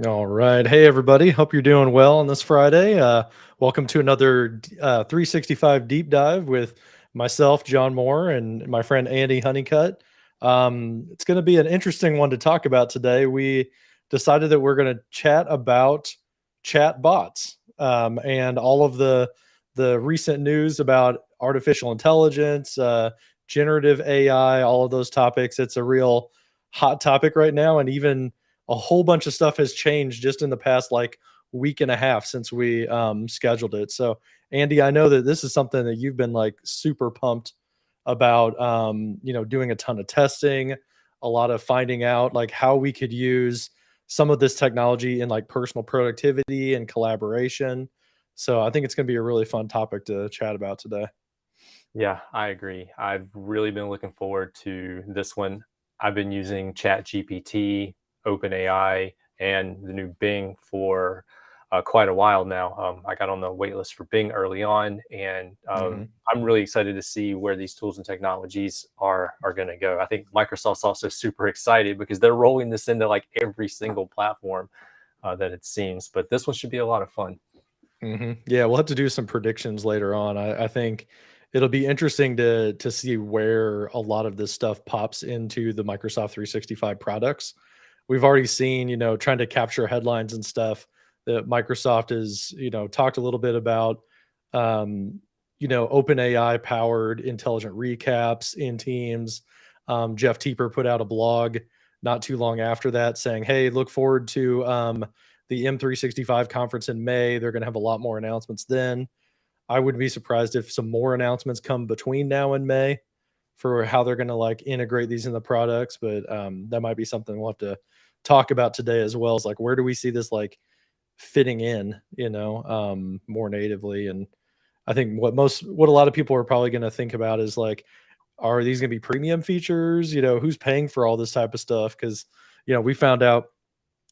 All right. Hey, everybody. Hope you're doing well on this Friday. Welcome to another 365 deep dive with myself, John Moore, and my friend Andy Honeycutt. It's going to be an interesting one to talk about today. We decided that we're going to chat about chat bots and all of the recent news about artificial intelligence, generative AI, all of those topics. It's a real hot topic right now, and even a whole bunch of stuff has changed just in the past like week and a half since we scheduled it. So, Andy, I know that this is something that you've been like super pumped about, doing a ton of testing, a lot of finding out like how we could use some of this technology in like personal productivity and collaboration. So, I think it's going to be a really fun topic to chat about today. Yeah, I agree. I've really been looking forward to this one. I've been using ChatGPT, OpenAI, and the new Bing for quite a while now. I got on the wait list for Bing early on, and Hmm. I'm really excited to see where these tools and technologies are going to go. I think Microsoft's also super excited because they're rolling this into like every single platform that it seems. But this one should be a lot of fun. Yeah, we'll have to do some predictions later on. I think it'll be interesting to see where a lot of this stuff pops into the Microsoft 365 products. We've already seen, trying to capture headlines and stuff that Microsoft has, talked a little bit about, um, OpenAI powered intelligent recaps in Teams. Jeff Teeper put out a blog not too long after that saying, "Hey, look forward to the M365 conference in May. They're going to have a lot more announcements then." I wouldn't be surprised if some more announcements come between now and May for how they're going to like integrate these in the products. But that might be something we'll have to talk about today as well. Is like, where do we see this like fitting in, more natively? And I think what a lot of people are probably going to think about is like, are these going to be premium features? Who's paying for all this type of stuff? Because we found out,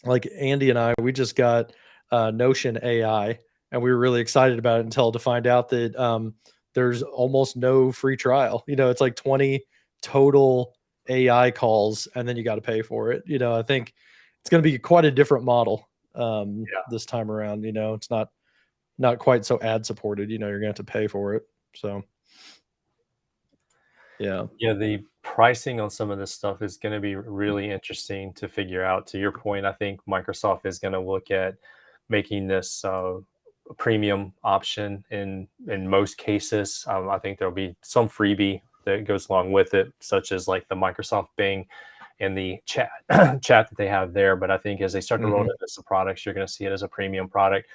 like Andy and I, we just got Notion AI, and we were really excited about it until to find out that there's almost no free trial. It's like 20 total AI calls, and then you got to pay for it. I think it's going to be quite a different model this time around. It's not quite so ad supported. You're going to have to pay for it. So yeah. Yeah, the pricing on some of this stuff is going to be really interesting to figure out. To your point, I think Microsoft is going to look at making this a premium option in most cases. I think there'll be some freebie that goes along with it, such as like the Microsoft Bing and the chat chat that they have there. But I think as they start to roll Hmm. into some products, you're going to see it as a premium product.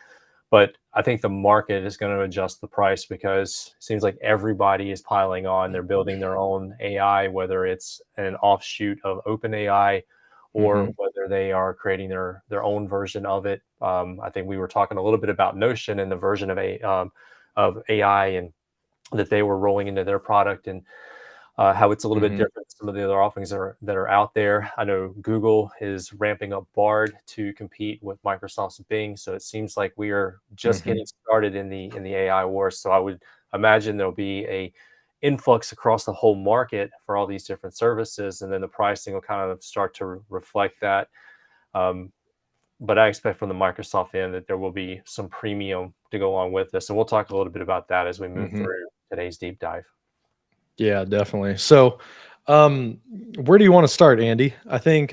But I think the market is going to adjust the price because it seems like everybody is piling on. They're building their own AI, whether it's an offshoot of OpenAI or Hmm. whether they are creating their own version of it. I think we were talking a little bit about Notion and the version of AI and that they were rolling into their product, and how it's a little bit Hmm. different than some of the other offerings that are out there. I know Google is ramping up Bard to compete with Microsoft's Bing, so it seems like we are just Hmm. getting started in the AI war. So I would imagine there'll be a influx across the whole market for all these different services, and then the pricing will kind of start to reflect that. Um, but I expect from the Microsoft end that there will be some premium to go along with this, and we'll talk a little bit about that as we move Hmm. through today's deep dive. Yeah, definitely. So, um, where do you want to start, Andy? I think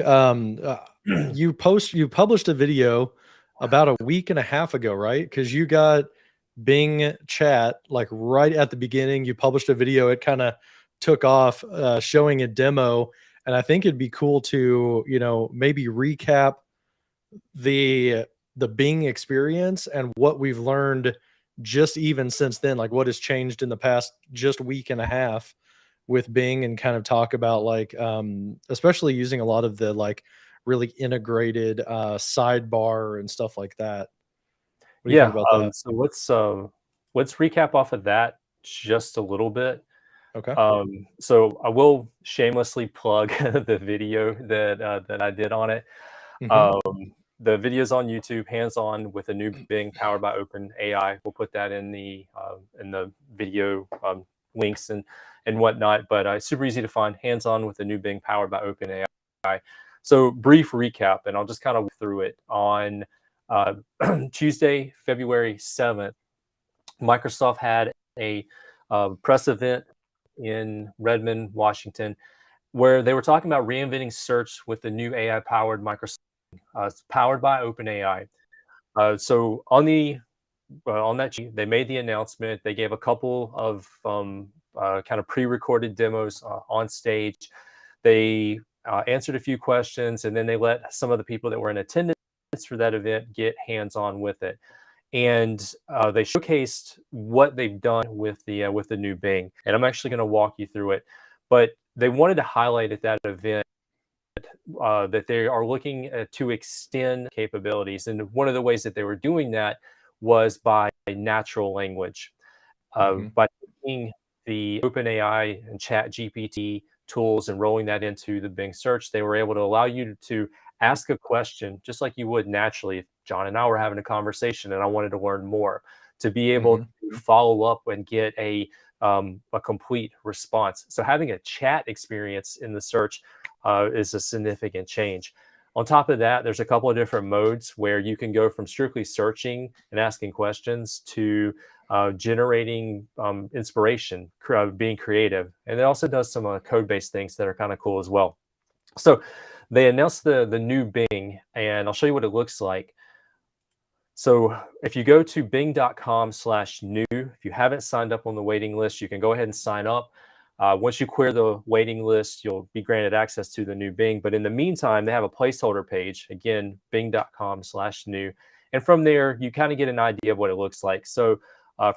you published a video about a week and a half ago, right? Because you got Bing Chat like right at the beginning. You published a video. It kind of took off, showing a demo, and I think it'd be cool to maybe recap the the Bing experience and what we've learned just even since then, like what has changed in the past just week and a half with Bing, and kind of talk about like especially using a lot of the like really integrated sidebar and stuff like that. What do you think Yeah, about that? let's recap off of that just a little bit. Okay. So I will shamelessly plug the video that I did on it. Hmm. Um, the video's on YouTube, hands-on with a new Bing powered by OpenAI. We'll put that in the video links and whatnot. But it's super easy to find, hands-on with the new Bing powered by OpenAI. So, brief recap, and I'll just kind of through it. On uh, Tuesday, February 7th, Microsoft had a press event in Redmond, Washington, where they were talking about reinventing search with the new AI powered Microsoft, it's powered by OpenAI. So on that, they made the announcement. They gave a couple of kind of pre-recorded demos on stage. They answered a few questions, and then they let some of the people that were in attendance for that event get hands-on with it. And they showcased what they've done with the new Bing. And I'm actually going to walk you through it. But they wanted to highlight at that event that they are looking to extend capabilities. And one of the ways that they were doing that was by natural language. Mhm. By taking the OpenAI and ChatGPT tools and rolling that into the Bing search, they were able to allow you to ask a question just like you would naturally if John and I were having a conversation and I wanted to learn more, to be able Mhm. to follow up and get a complete response. So having a chat experience in the search is a significant change. On top of that, there's a couple of different modes where you can go from strictly searching and asking questions to generating inspiration, being creative. And it also does some code-based things that are kind of cool as well. So they announced the new Bing, and I'll show you what it looks like. So if you go to bing.com/new, if you haven't signed up on the waiting list, you can go ahead and sign up. Once you clear the waiting list, you'll be granted access to the new Bing. But in the meantime, they have a placeholder page, again, bing.com/new. And from there, you kind of get an idea of what it looks like. So,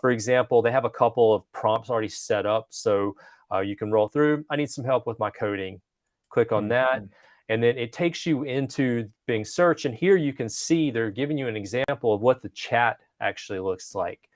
for example, they have a couple of prompts already set up. So you can roll through, I need some help with my coding. Click on Mhm. that, and then it takes you into Bing search. And here you can see they're giving you an example of what the chat actually looks like.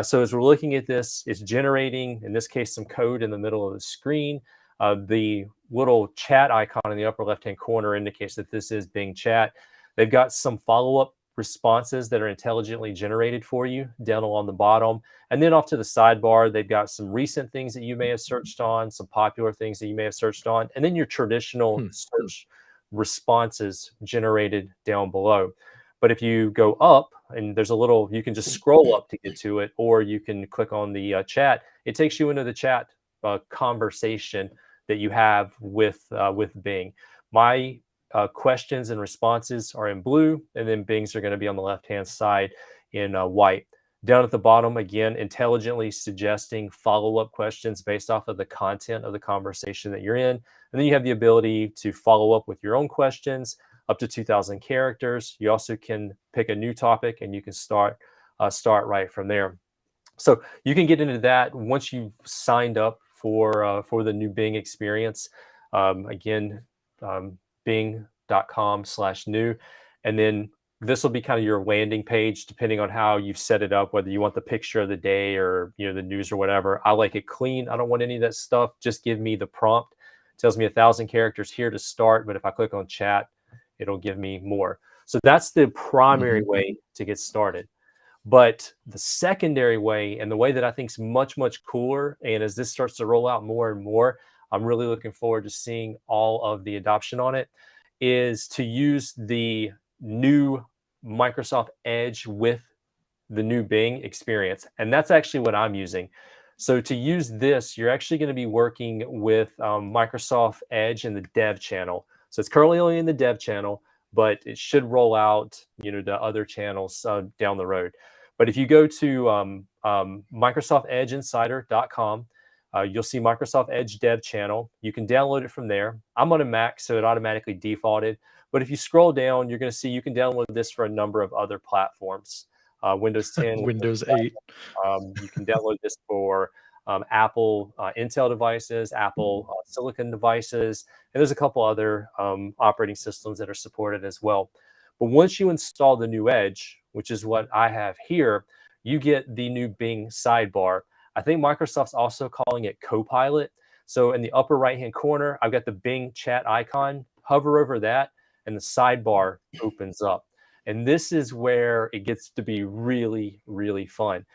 So as we're looking at this, it's generating, in this case, some code in the middle of the screen. The little chat icon in the upper left-hand corner indicates that this is Bing Chat. They've got some follow-up responses that are intelligently generated for you down along the bottom. And then off to the sidebar, they've got some recent things that you may have searched on, some popular things that you may have searched on, and then your traditional Hmm. search responses generated down below. But if you go up and there's a little, you can just scroll up to get to it, or you can click on the chat. It takes you into the chat conversation that you have with Bing. My questions and responses are in blue, and then Bing's are going to be on the left-hand side in white. Down at the bottom, again, intelligently suggesting follow-up questions based off of the content of the conversation that you're in. And then you have the ability to follow up with your own questions up to 2,000 characters. You also can pick a new topic and you can start right from there. So you can get into that once you've signed up for the new Bing experience. Again, bing.com/new, and then this will be kind of your landing page, depending on how you've set it up, whether you want the picture of the day or the news or whatever. I like it clean. I don't want any of that stuff. Just give me the prompt. It tells me 1,000 characters here to start, but if I click on chat, it'll give me more. So that's the primary Mhm. way to get started. But the secondary way, and the way that I think is much, much cooler, and as this starts to roll out more and more, I'm really looking forward to seeing all of the adoption on it, is to use the new Microsoft Edge with the new Bing experience. And that's actually what I'm using. So to use this, you're actually going to be working with Microsoft Edge in the dev channel. So it's currently only in the dev channel, but it should roll out, to other channels down the road. But if you go to MicrosoftEdgeInsider.com, you'll see Microsoft Edge Dev channel. You can download it from there. I'm on a Mac, so it automatically defaulted. But if you scroll down, you're going to see you can download this for a number of other platforms. Windows 10, Windows Windows 8. 11. You can download this for Apple Intel devices, Apple Silicon devices, and there's a couple other operating systems that are supported as well. But once you install the new Edge, which is what I have here, you get the new Bing sidebar. I think Microsoft's also calling it Copilot. So in the upper right-hand corner, I've got the Bing chat icon. Hover over that, and the sidebar opens up. And this is where it gets to be really, really fun.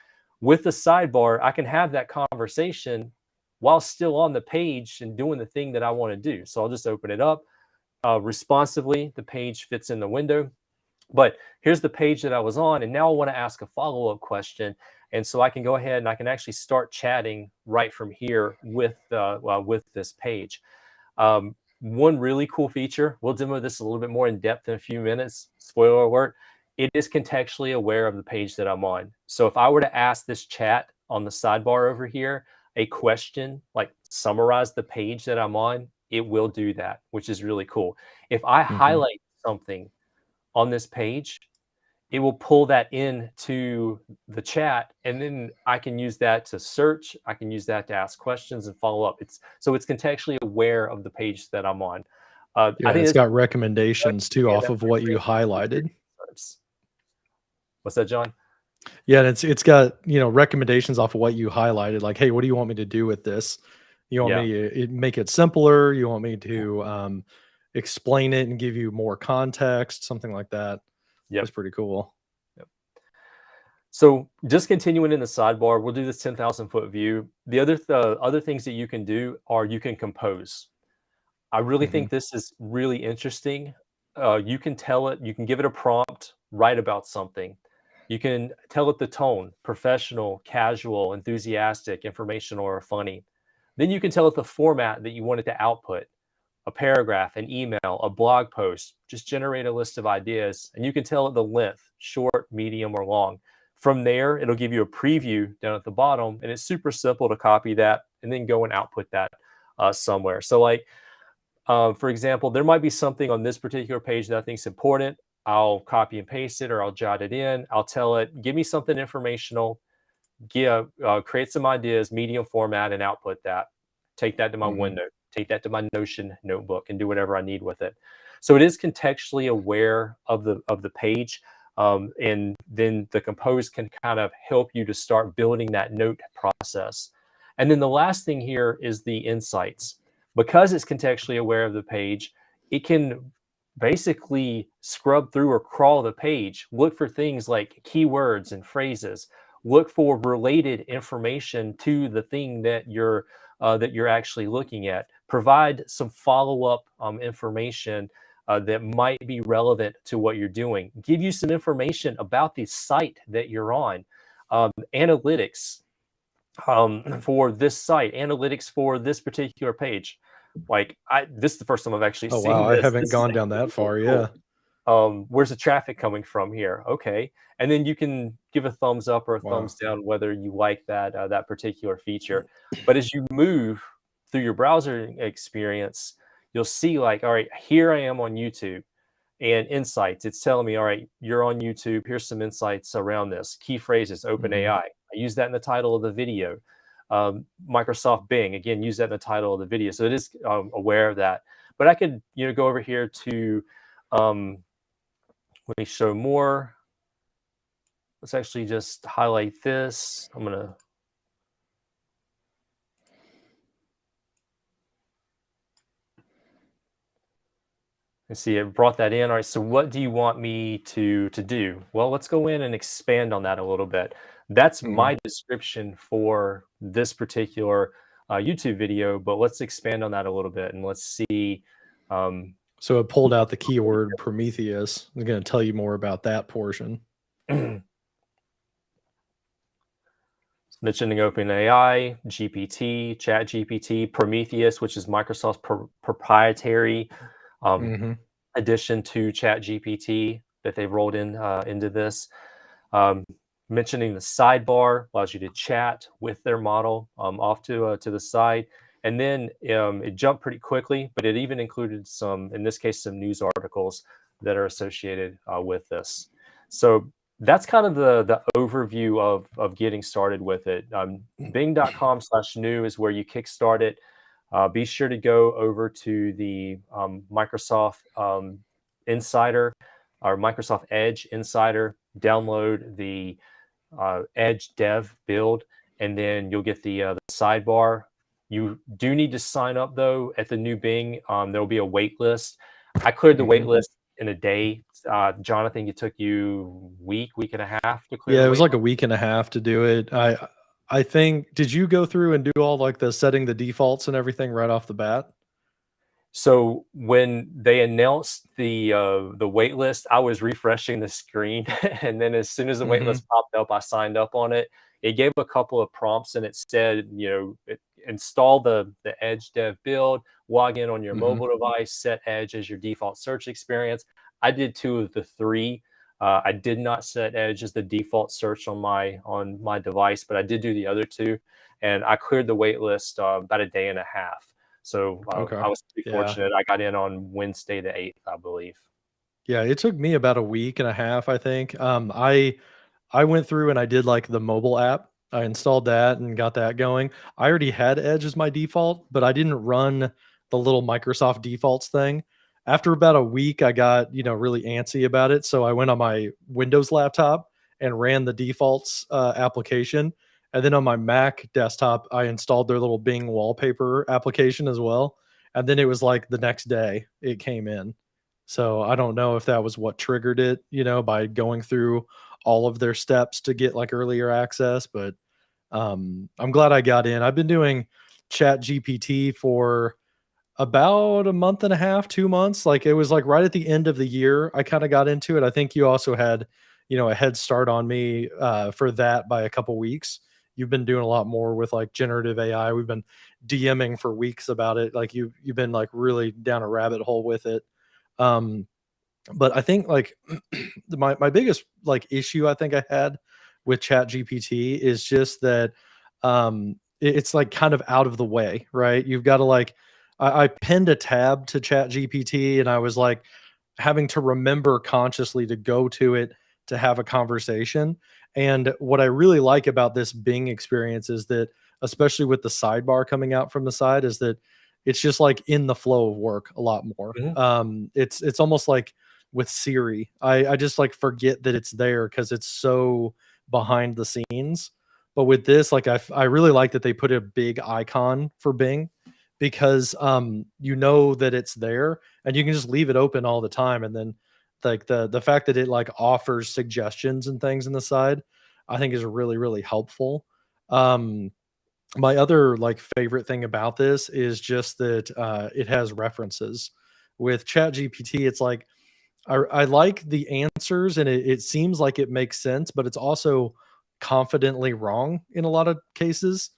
With the sidebar, I can have that conversation while still on the page and doing the thing that I want to do. So I'll just open it up, responsively. The page fits in the window. But here's the page that I was on, and now I want to ask a follow-up question. And so I can go ahead and I can actually start chatting right from here with this page. One really cool feature, we'll demo this a little bit more in depth in a few minutes. Spoiler alert, it is contextually aware of the page that I'm on. So if I were to ask this chat on the sidebar over here a question, like summarize the page that I'm on, it will do that, which is really cool. If I Mhm. highlight something on this page, it will pull that into the chat, and then I can use that to search. I can use that to ask questions and follow up. It's contextually aware of the page that I'm on. I Yeah, think it's this got is recommendations too and off that of might what you bring some really highlighted. insights. What's that, John? Yeah, and it's got, recommendations off of what you highlighted, like, "Hey, what do you want me to do with this? You want Yeah. me to make it simpler? You want me to, explain it and give you more context?" Something like that. Yep. That's pretty cool. Yep. So just continuing in the sidebar, we'll do this 10,000-foot view. The other things that you can do are you can compose. I really Mhm, think this is really interesting. You can tell it, you can give it a prompt, write about something. You can tell it the tone, professional, casual, enthusiastic, informational, or funny. Then you can tell it the format that you want it to output, a paragraph, an email, a blog post. Just generate a list of ideas, and you can tell it the length, short, medium, or long. From there, it'll give you a preview down at the bottom, and it's super simple to copy that and then go and output that somewhere. So, like, for example, there might be something on this particular page that I think is important. I'll copy and paste it, or I'll jot it in. I'll tell it, give me something informational, create some ideas, medium format, and output that. Take that to my mhm. window, take that to my Notion notebook, and do whatever I need with it. So it is contextually aware of the page, and then the compose can kind of help you to start building that note process. And then the last thing here is the insights. Because it's contextually aware of the page, it can basically scrub through or crawl the page, look for things like keywords and phrases, look for related information to the thing that you're actually looking at. Provide some follow-up information that might be relevant to what you're doing. Give you some information about the site that you're on. Analytics for this site, analytics for this particular page. Like, this is the first time I've actually Oh, wow, seen I this. haven't This is gone down actually that really far, cool. yeah. Where's the traffic coming from here? Okay. And then you can give a thumbs up or a Wow. thumbs down whether you like that particular feature. But as you move through your browser experience, you'll see, like, all right, here I am on YouTube, and insights. It's telling me, all right, you're on YouTube. Here's some insights around this. Key phrases, OpenAI. Mhm. I use that in the title of the video. Microsoft Bing, again, use that in the title of the video. So it is aware of that. But I could, go over here to, um, let me show more. Let's actually just highlight this. I'm gonna see. It brought that in. All right. So what do you want me to do? Well, let's go in and expand on that a little bit. That's Mhm. my description for this particular YouTube video. But let's expand on that a little bit and let's see. Um, So it pulled out the keyword Prometheus. I'm gonna tell you more about that portion. mentioning OpenAI, GPT, ChatGPT, Prometheus, which is Microsoft's proprietary um, Mhm. addition to ChatGPT that they've rolled into this. Um, mentioning the sidebar allows you to chat with their model off to the side, and then it jumped pretty quickly, but it even included some, in this case, some news articles that are associated with this. So that's kind of the overview of getting started with it. Bing.com/new is where you kickstart it. Be sure to go over to the Microsoft Insider or Microsoft Edge Insider, download the Edge Dev build, and then you'll get the sidebar. You do need to sign up though at the new Bing. There will be a wait list. I cleared the wait Mhm. list in a day. Jonathan, it took you week and a half to clear Yeah, the it was wait like a list. week and a half to do it. I think, did you go through and do all, like, the setting the defaults and everything right off the bat? So when they announced the wait list, I was refreshing the screen, and then as soon as the wait Mhm. list popped up, I signed up on it. It gave a couple of prompts, and it said, install the Edge dev build, log in on your Mhm. mobile device, set Edge as your default search experience. I did two of the three. I did not set Edge as the default search on my device, but I did do the other two, and I cleared the wait list about a day and a half. So Okay. I was pretty Yeah. fortunate. I got in on Wednesday the 8th, I believe. Yeah, it took me about a week and a half, I think. I went through and I did like the mobile app. I installed that and got that going. I already had Edge as my default, but I didn't run the little Microsoft defaults thing. After about a week, I got, really antsy about it. So I went on my Windows laptop and ran the defaults application. And then on my Mac desktop, I installed their little Bing wallpaper application as well. And then it was like the next day it came in. So I don't know if that was what triggered it, by going through all of their steps to get like earlier access, but I'm glad I got in. I've been doing Chat GPT for about a month and a half, 2 months. Like it was like right at the end of the year, I kind of got into it. I think you also had, a head start on me for that by a couple weeks. You've been doing a lot more with like generative AI. We've been DMing for weeks about it. Like you've been like really down a rabbit hole with it. Um, but I think like my biggest like issue I think I had with Chat GPT is just that it's like kind of out of the way, right? You've got to like I pinned a tab to Chat GPT and I was like having to remember consciously to go to it to have a conversation. And what I really like about this Bing experience is that, especially with the sidebar coming out from the side, is that it's just like in the flow of work a lot more. Mhm. It's almost like with Siri, I just like forget that it's there because it's so behind the scenes. But with this, like I really like that they put a big icon for Bing because you know that it's there and you can just leave it open all the time. And then like the fact that it like offers suggestions and things in the side, I think is really, really helpful. Um my other like favorite thing about this is just that it has references. With Chat GPT, it's like I like the answers and it seems like it makes sense, but it's also confidently wrong in a lot of cases.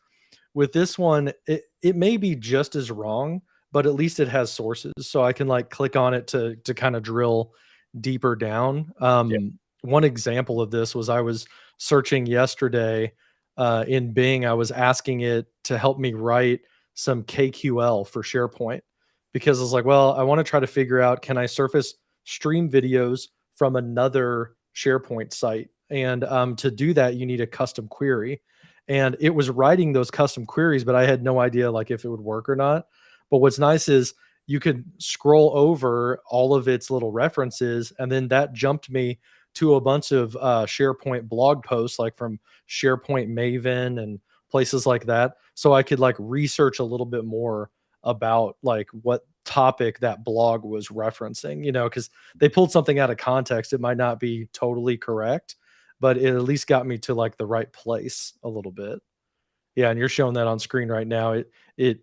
With this one, it may be just as wrong, but at least it has sources, so I can, like, click on it to kinda drill deeper down. Yeah. One example of this was I was searching yesterday, in Bing, I was asking it to help me write some KQL for SharePoint because I was like, "Well, I wanna try to figure out, can I surface stream videos from another SharePoint site?" And, to do that, you need a custom query, and it was writing those custom queries, but I had no idea like if it would work or not. But what's nice is you could scroll over all of its little references, and then that jumped me to a bunch of SharePoint blog posts, like from SharePoint Maven and places like that, so I could like research a little bit more about like what topic that blog was referencing. Because they pulled something out of context, it might not be totally correct, but it at least got me to like the right place a little bit. Yeah, and you're showing that on screen right now. It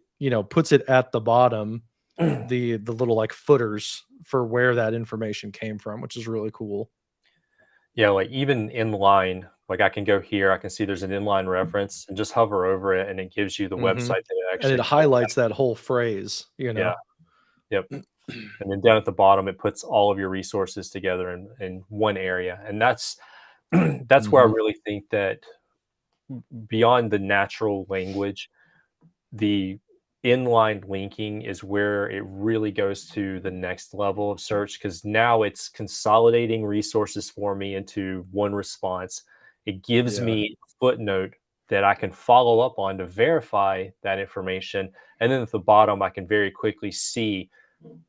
puts it at the bottom, the little like footers for where that information came from, which is really cool. Yeah, like even inline, like I can go here, I can see there's an inline reference and just hover over it and it gives you the Mhm. website that it And it actually pulled highlights out. that whole phrase. Yeah, yep. And then down at the bottom, it puts all of your resources together in one area. And that's that's where I Mhm. really think that beyond the natural language, the inline linking is where it really goes to the next level of search because now it's consolidating resources for me into one response. It gives Yeah. me a footnote that I can follow up on to verify that information. And then at the bottom, I can very quickly see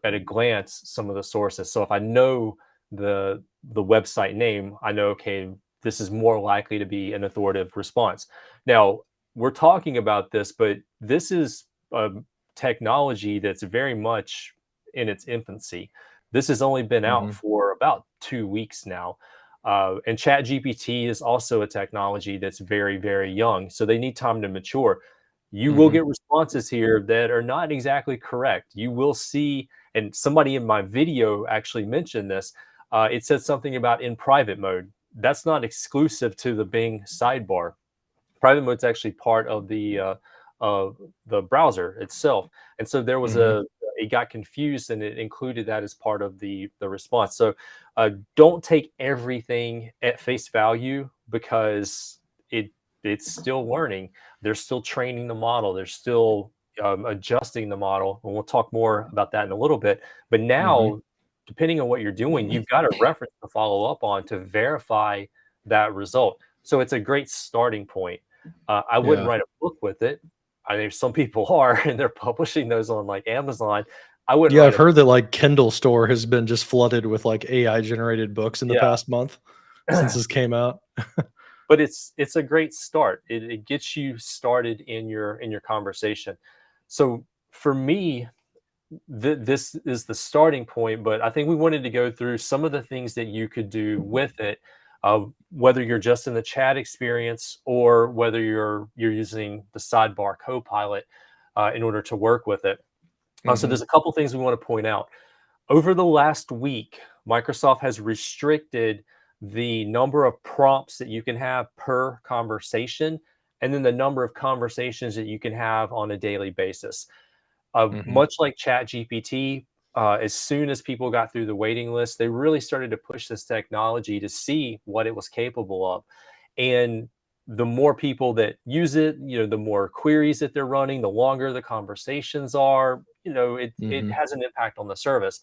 at a glance some of the sources. So if I know the website name, I know, okay, this is more likely to be an authoritative response. Now, we're talking about this, but this is a technology that's very much in its infancy. This has only been out Mhm. for about 2 weeks now. And ChatGPT is also a technology that's very, very young. So they need time to mature. you will Mhm. get responses here that are not exactly correct. You will see, and somebody in my video actually mentioned this. It said something about in private mode. That's not exclusive to the Bing sidebar. Private mode's actually part of the browser itself, and so there was Mhm. a it got confused and it included that as part of the response. So don't take everything at face value because it's still learning. They're still training the model. They're still adjusting the model, and we'll talk more about that in a little bit. But Mhm. now, depending on what you're doing, you've got a reference to follow up on to verify that result. So it's a great starting point. I wouldn't Yeah. write a book with it. I mean, some people are, and they're publishing those on like Amazon. I wouldn't Yeah, write I've a heard that, like, Kindle store has been just flooded with, like, AI generated books in the yeah, past month since this came out. but it's a great start. It gets you started in your conversation. So for me, this is the starting point, but I think we wanted to go through some of the things that you could do with it, whether you're just in the chat experience or whether you're using the sidebar Copilot in order to work with it. So Mhm. there's a couple things we want to point out. Over the last week, Microsoft has restricted the number of prompts that you can have per conversation, and then the number of conversations that you can have on a daily basis. Mhm. Much like ChatGPT, as soon as people got through the waiting list, they really started to push this technology to see what it was capable of. And the more people that use it, the more queries that they're running, the longer the conversations are, it Mhm. has an impact on the service.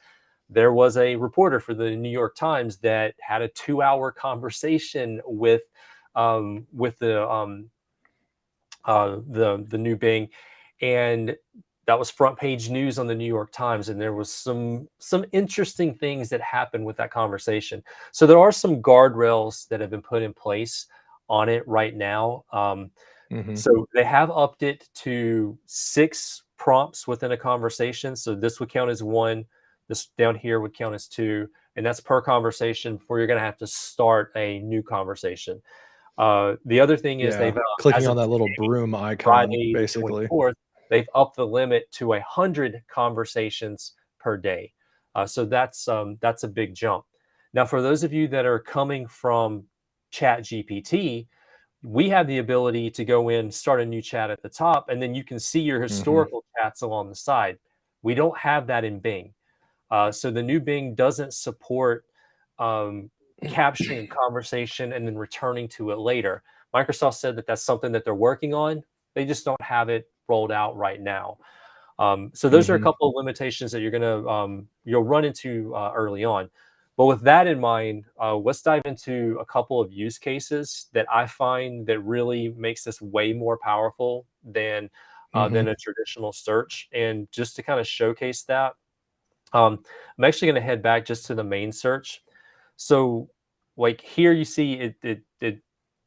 There was a reporter for the New York Times that had a 2-hour conversation with the new Bing, and that was front page news on the New York Times. And there was some interesting things that happened with that conversation. So there are some guardrails that have been put in place on it right now. Mhm. So they have upped it to 6 prompts within a conversation. So this would count as one. This down here would count as two, and that's per conversation before you're going to have to start a new conversation. The other thing is Yeah. they've, Clicking as on of that little today, broom icon, Friday the basically. 24th, they've upped the limit to 100 conversations per day. So that's a big jump. Now, for those of you that are coming from ChatGPT, we have the ability to go in, start a new chat at the top, and then you can see your Mhm. historical chats along the side. We don't have that in Bing. So the new Bing doesn't support um, capturing a conversation and then returning to it later. Microsoft said that that's something that they're working on. They just don't have it rolled out right now. So those are a Mhm. couple of limitations that you'll run into early on. But with that in mind, let's dive into a couple of use cases that I find that really makes this way more powerful than Mhm. a traditional search. And just to kind of showcase that, I'm actually going to head back just to the main search. So, like here, you see it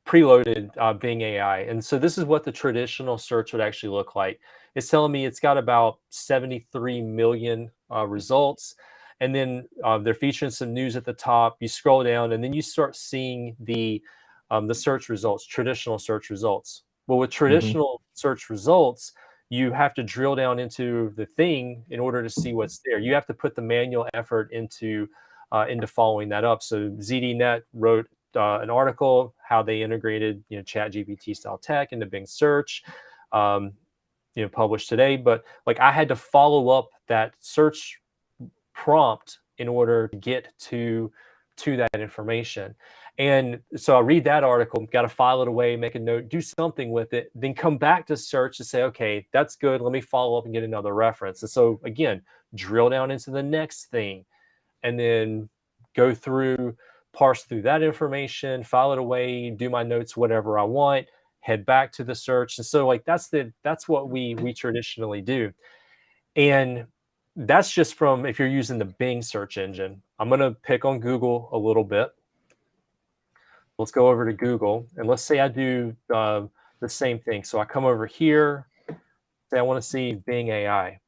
preloaded Bing AI, and so this is what the traditional search would actually look like. It's telling me it's got about 73 million results, and then they're featuring some news at the top. You scroll down, and then you start seeing the search results, traditional search results. Well, with Mhm. traditional search results, you have to drill down into the thing in order to see what's there. You have to put the manual effort into following that up. So ZDNet wrote an article how they integrated ChatGPT style tech into Bing search, um, published today. But like I had to follow up that search prompt in order to get to that information. And so I read that article, got to file it away, make a note, do something with it, then come back to search to say, okay, that's good. Let me follow up and get another reference. And so again, drill down into the next thing and then go through, parse through that information, file it away, do my notes, whatever I want, head back to the search. And so like that's what we traditionally do. And that's just from if you're using the Bing search engine. I'm going to pick on Google a little bit. Let's go over to Google and let's say I do the same thing. So I come over here, say I want to see Bing AI.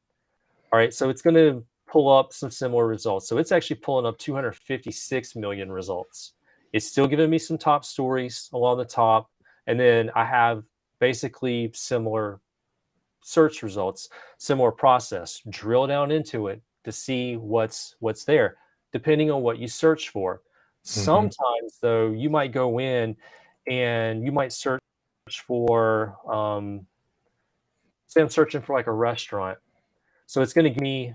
All right, so it's going to pull up some similar results. So it's actually pulling up 256 million results. It's still giving me some top stories along the top. And then I have basically similar search results, similar process. Drill down into it to see what's there, depending on what you search for. Mhm. Sometimes, though, you might go in and you might search for, say I'm searching for like a restaurant. So it's going to give me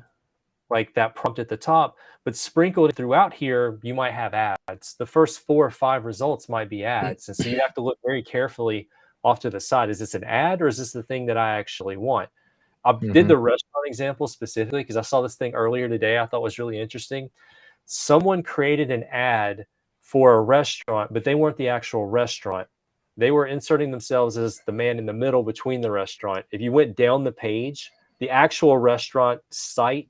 like that prompt at the top, but sprinkled throughout here, you might have ads. The first 4 or 5 results might be ads. And so you have to look very carefully off to the side. Is this an ad or is this the thing that I actually want? I did Mhm. the restaurant example specifically because I saw this thing earlier today I thought was really interesting. Someone created an ad for a restaurant, but they weren't the actual restaurant. They were inserting themselves as the man in the middle between the restaurant. If you went down the page, the actual restaurant site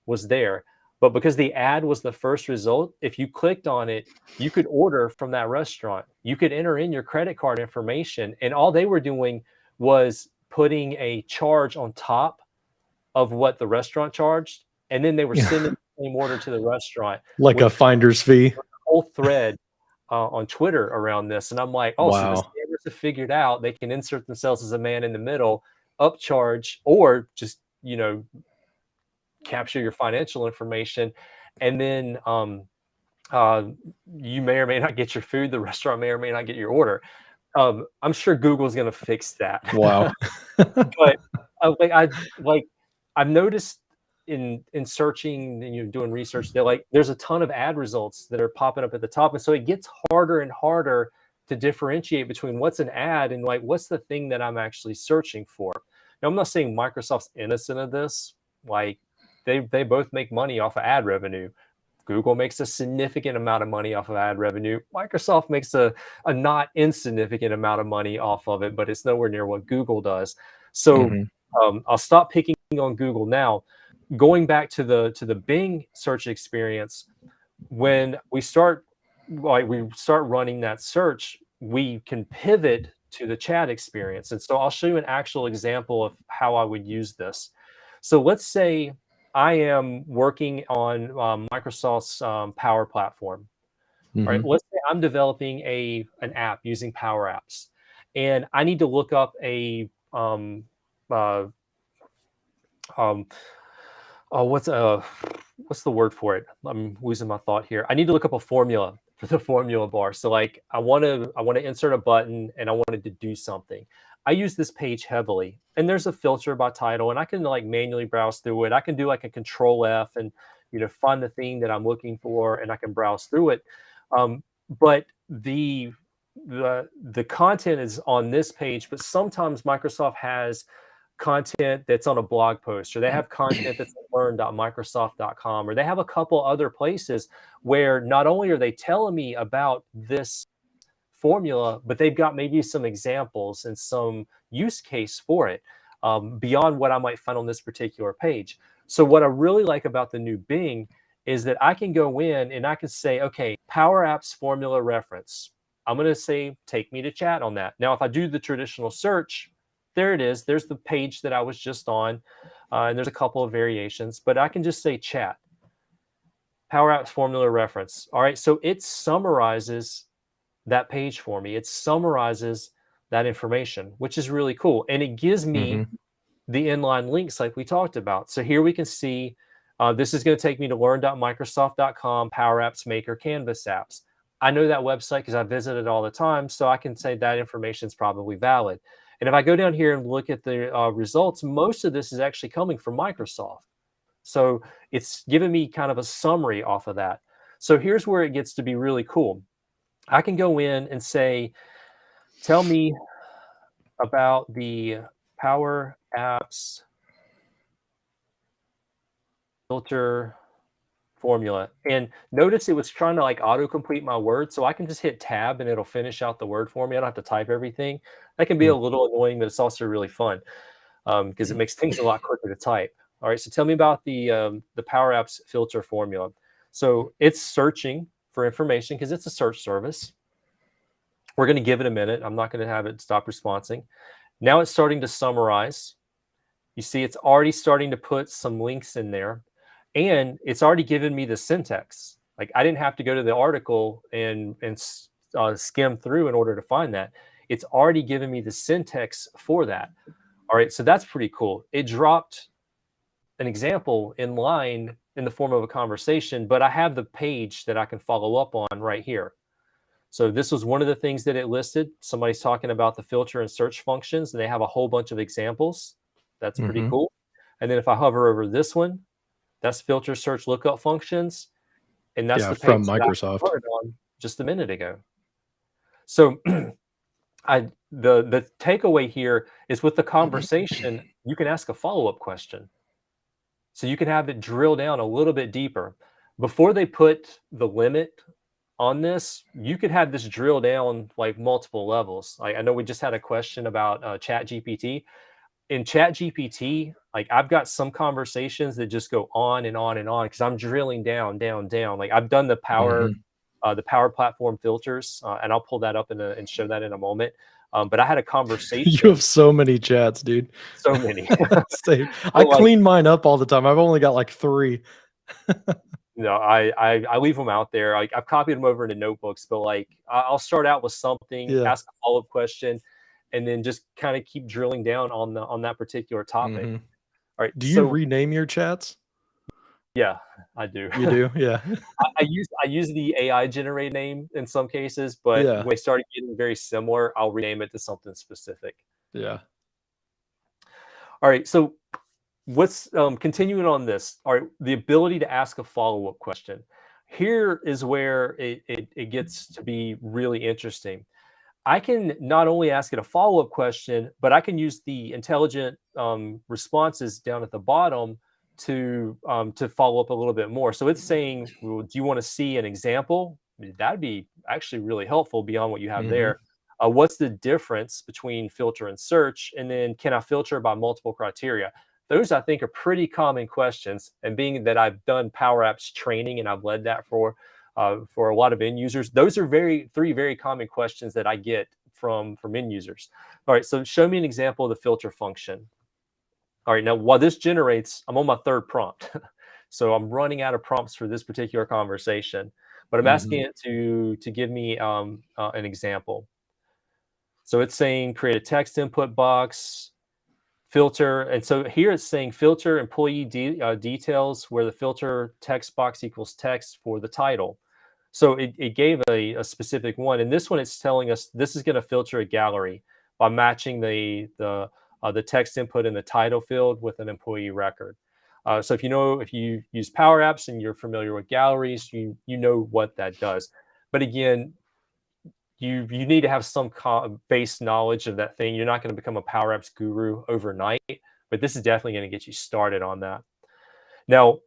was there. But because the ad was the first result, if you clicked on it, you could order from that restaurant. You could enter in your credit card information, and all they were doing was putting a charge on top of what the restaurant charged, and then they were sending the same order to the restaurant Like with a finder's fee? a whole thread on Twitter around this. And I'm like, oh, so the Wow. scammers have figured out they can insert themselves as a man in the middle, upcharge, or just capture your financial information, and then uh, you may or may not get your food. The restaurant may or may not get your order. I'm sure Google's going to fix that. Wow. But like I've noticed in searching and doing research that like there's a ton of ad results that are popping up at the top, and so it gets harder and harder to differentiate between what's an ad and like what's the thing that I'm actually searching for. Now I'm not saying Microsoft's innocent of this. Like they both make money off of ad revenue. Google makes a significant amount of money off of ad revenue. Microsoft makes a not insignificant amount of money off of it, but it's nowhere near what Google does. So Mhm. I'll stop picking on Google now. Going back to the Bing search experience, when we start running that search, we can pivot to the chat experience. And so I'll show you an actual example of how I would use this. So let's say I am working on Microsoft's Power Platform. All right, Mhm. let's say I'm developing an app using Power Apps, and I need to look up uh, um, what's the word for it? I'm losing my thought here. I need to look up a formula for the formula bar. So like I want to insert a button and I wanted to do something. I use this page heavily, and there's a filter by title, and I can like manually browse through it. I can do like a control F and find the thing that I'm looking for, and I can browse through it. But the content is on this page, but sometimes Microsoft has content that's on a blog post, or they have content that's at learn.microsoft.com, or they have a couple other places where not only are they telling me about this formula, but they've got maybe some examples and some use case for it beyond what I might find on this particular page. So, what I really like about the new Bing is that I can go in and I can say, okay, Power Apps formula reference. I'm going to say, take me to chat on that. Now, if I do the traditional search, there it is. There's the page that I was just on. And there's a couple of variations, but I can just say chat, Power Apps formula reference. All right. So it summarizes that page for me. It summarizes that information, which is really cool. And it gives me Mhm. the inline links like we talked about. So here we can see this is going to take me to learn.microsoft.com, Power Apps Maker, Canvas apps. I know that website because I visit it all the time, so I can say that information is probably valid. And if I go down here and look at the results, most of this is actually coming from Microsoft. So it's giving me kind of a summary off of that. So here's where it gets to be really cool. I can go in and say, tell me about the Power Apps filter formula. And notice it was trying to like autocomplete my words. So I can just hit tab and it'll finish out the word for me. I don't have to type everything. That can be a Mm. little annoying, but it's also really fun because it makes things a lot quicker to type. All right. So tell me about the Power Apps filter formula. So it's searching for information because it's a search service. We're going to give it a minute. I'm not going to have it stop responding. Now it's starting to summarize. You see, it's already starting to put some links in there, and it's already given me the syntax. Like I didn't have to go to the article and skim through in order to find that. It's already given me the syntax for that. All right, so that's pretty cool. It dropped an example in line in the form of a conversation, but I have the page that I can follow up on right here. So this was one of the things that it listed. Somebody's talking about the filter and search functions, and they have a whole bunch of examples. That's pretty Mhm. cool. And then if I hover over this one, that's filter, search, lookup functions, and that's Yeah, the page from that I Microsoft. started on just a minute ago. So the takeaway here is with the conversation, you can ask a follow-up question. So you can have it drill down a little bit deeper. Before they put the limit on this, you could have this drill down like multiple levels. Like I know we just had a question about Chat GPT. In Chat GPT, like I've got some conversations that just go on and on and on because I'm drilling down, down, down. Like I've done Mhm. the Power Platform filters, and I'll pull that up and show that in a moment. But I had a You conversation, have so many chats, dude. so many, Same. I but like clean mine up all the time. I've only got like 3. no, I leave them out there. I've copied them over into notebooks, but like I'll start out with something, Yeah. ask a follow-up question, and then just kind of keep drilling down on that particular topic. Mhm. All right, Do you so rename your chats? yeah, I do. You do? Yeah. I use the AI generated name in some cases, but Yeah. when they started getting very similar, I'll rename it to something specific. Yeah. All right, so what's continuing on this? All right, the ability to ask a follow-up question. Here is where it gets to be really interesting. I can not only ask it a follow-up question, but I can use the intelligent responses down at the bottom to follow up a little bit more. So it's saying, well, "Do you want to see an example?" That'd be actually really helpful beyond what you have Mhm. there. What's the difference between filter and search? And then, can I filter by multiple criteria? Those I think are pretty common questions. And being that I've done Power Apps training and I've led that for a lot of end users. Those are three very common questions that I get from end users. All right, so show me an example of the filter function. All right, now while this generates, I'm on my third prompt. So I'm running out of prompts for this particular conversation, but I'm asking Mhm. it to give me an example. So it's saying create a text input box, filter, and so here it's saying filter employee details where the filter text box equals text for the title. So it gave a specific one, and this one it's telling us this is going to filter a gallery by matching the text input in the title field with an employee record. So if you use Power Apps and you're familiar with galleries, you know what that does. But again, you need to have some base knowledge of that thing. You're not going to become a Power Apps guru overnight, but this is definitely going to get you started on that. Now,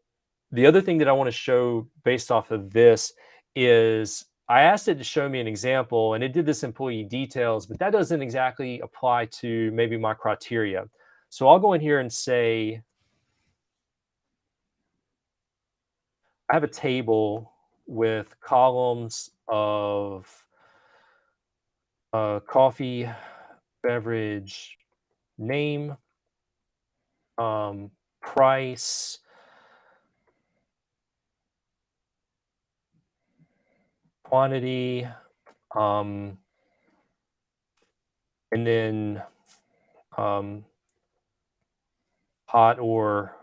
the other thing that I want to show based off of this is I asked it to show me an example and it did this employee details, but that doesn't exactly apply to maybe my criteria. So I'll go in here and say, I have a table with columns of coffee, beverage, name, price, quantity, um, and then um, hot or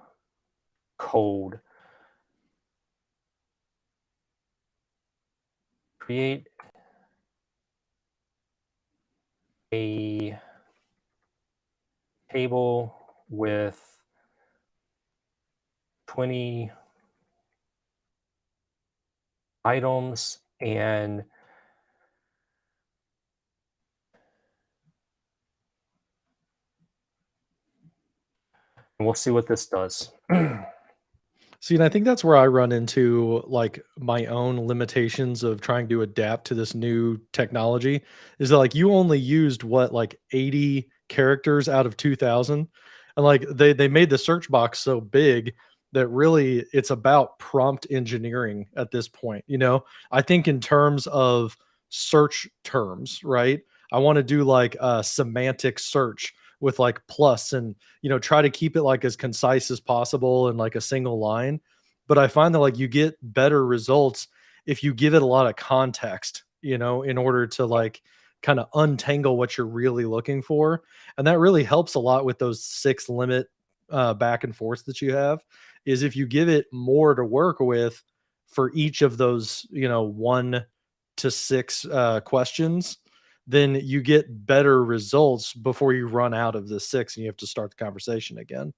cold. Create a table with 20 items and we'll see what this does. See, and I think that's where I run into like my own limitations of trying to adapt to this new technology is that like you only used what like 80 characters out of 2000, and like they made the search box so big that really it's about prompt engineering at this point, you know? I think in terms of search terms, right? I want to do like a semantic search with like plus and try to keep it like as concise as possible in like a single line. But I find that like you get better results if you give it a lot of context, in order to like kind of untangle what you're really looking for. And that really helps a lot with those 6 limit back and forth that you have, is if you give it more to work with for each of those, 1 to 6 questions, then you get better results before you run out of the 6 and you have to start the conversation again,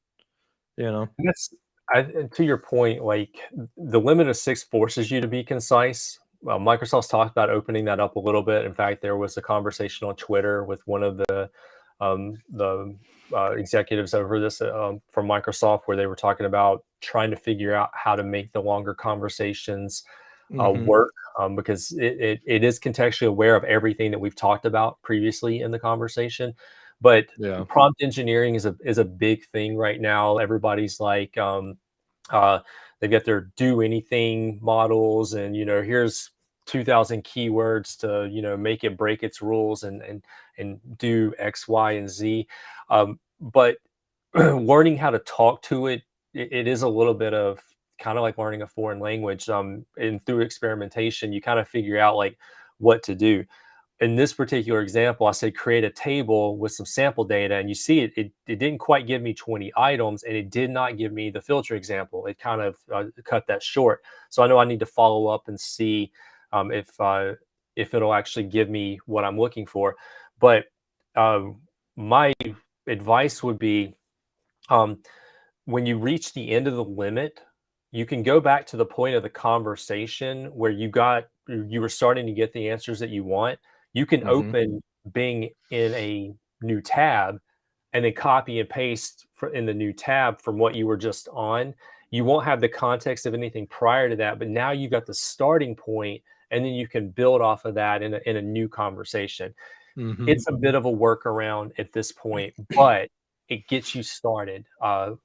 you know? And that's and to your point, like, the limit of 6 forces you to be concise. Well, Microsoft's talked about opening that up a little bit. In fact, there was a conversation on Twitter with one of the executives over this, from Microsoft, where they were talking about trying to figure out how to make the longer conversations Mhm. work, because it is contextually aware of everything that we've talked about previously in the conversation. But Yeah. prompt engineering is a big thing right now. Everybody's like, uh, they've got their do anything models, and here's 2,000 keywords to make it break its rules and do X, Y, and Z. But learning how to talk to it is a little bit of kind of like learning a foreign language. And through experimentation, you kind of figure out like what to do. In this particular example, I said create a table with some sample data, and you see it didn't quite give me 20 items, and it did not give me the filter example. It kind of cut that short. So I know I need to follow up and see if it'll actually give me what I'm looking for. But my advice would be, um, when you reach the end of the limit, you can go back to the point of the conversation where you were starting to get the answers that you want. You can Mhm. open Bing in a new tab and then copy and paste in the new tab from what you were just on. You won't have the context of anything prior to that, but now you got the starting point, and then you can build off of that in a new conversation. Mhm. It's a bit of a workaround at this point, but it gets you started.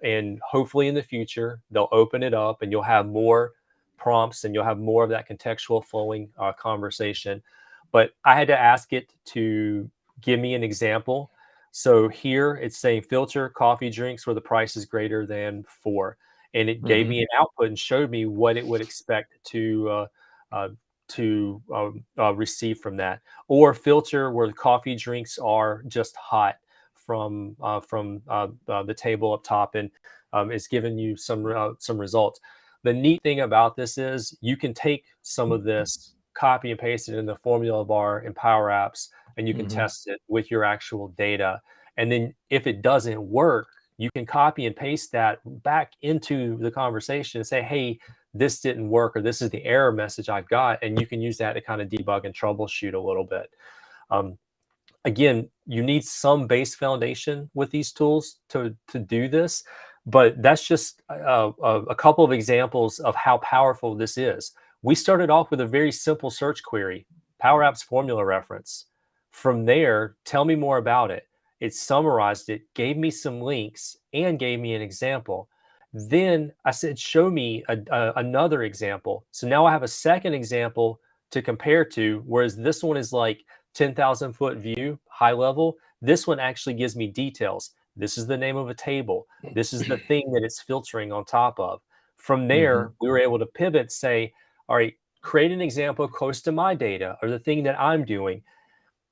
And hopefully in the future, they'll open it up and you'll have more prompts and you'll have more of that contextual flowing conversation. But I had to ask it to give me an example. So here it's saying filter coffee drinks where the price is greater than 4. And it gave Mhm. me an output and showed me what it would expect uh, receive from that, or filter where the coffee drinks are just hot from the table up top, and it's giving you some results. The neat thing about this is you can take some of this, copy and paste it in the formula bar in Power Apps, and you can Mhm. test it with your actual data. And then if it doesn't work, you can copy and paste that back into the conversation and say, hey, this didn't work, or this is the error message I've got, and you can use that to kind of debug and troubleshoot a little bit. Um, Again, you need some base foundation with these tools to do this, but that's just a couple of examples of how powerful this is. We started off with a very simple search query, Power Apps formula reference. From there, tell me more about it. It summarized it, gave me some links, and gave me an example. Then I said, show me another example. So now I have a second example to compare to, whereas this one is like 10,000-foot view, high level. This one actually gives me details. This is the name of a table. This is the thing that it's filtering on top of. From Mhm. there, we were able to pivot, say, all right, create an example close to my data or the thing that I'm doing.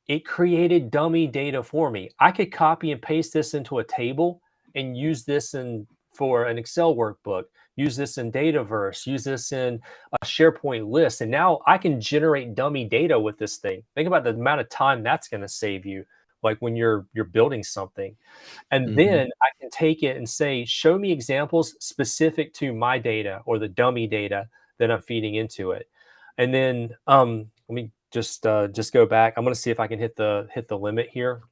It created dummy data for me. I could copy and paste this into a table and use this in for an Excel workbook, use this in Dataverse, use this in a SharePoint list. And now I can generate dummy data with this thing. Think about the amount of time that's going to save you, like when you're building something. And Mhm. then I can take it and say, show me examples specific to my data or the dummy data that I'm feeding into it. And then let me just go back. I'm going to see if I can hit the limit here.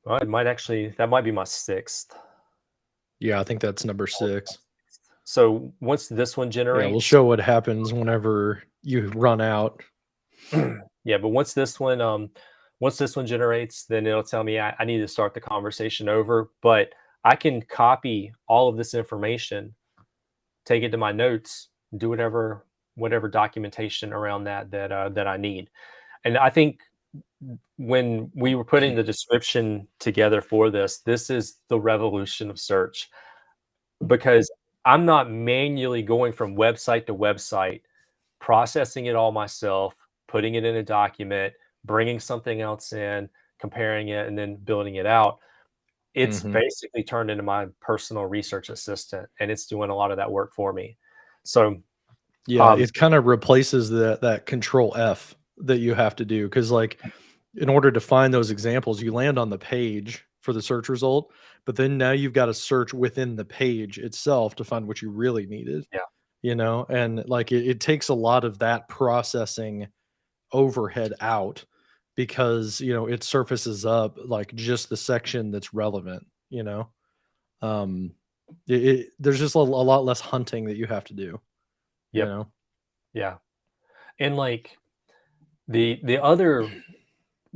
Well, it might actually that might be my sixth. Yeah, I think that's number That would be my 6. sixth. So once this one Yeah, we'll generates, show what happens whenever you run out. yeah, but once this one generates, then it'll tell me I need to start the conversation over. But I can copy all of this information, take it to my notes, do whatever documentation around that I need. And I think when we were putting the description together for this, this is the revolution of search, because I'm not manually going from website to website processing it all myself, putting it in a document, bringing something else in, comparing it, and then building it out. It's Mhm. basically turned into my personal research assistant, and it's doing a lot of that work for me. So, Yeah, um, it kind of replaces that control F that you have to do because, like, in order to find those examples, you land on the page for the search result, but then now you've got to search within the page itself to find what you really needed, yeah, and like it takes a lot of that processing overhead out because it surfaces up like just the section that's relevant. Um, there's just a lot less hunting that you have to do, you yep, know. yeah, and like the other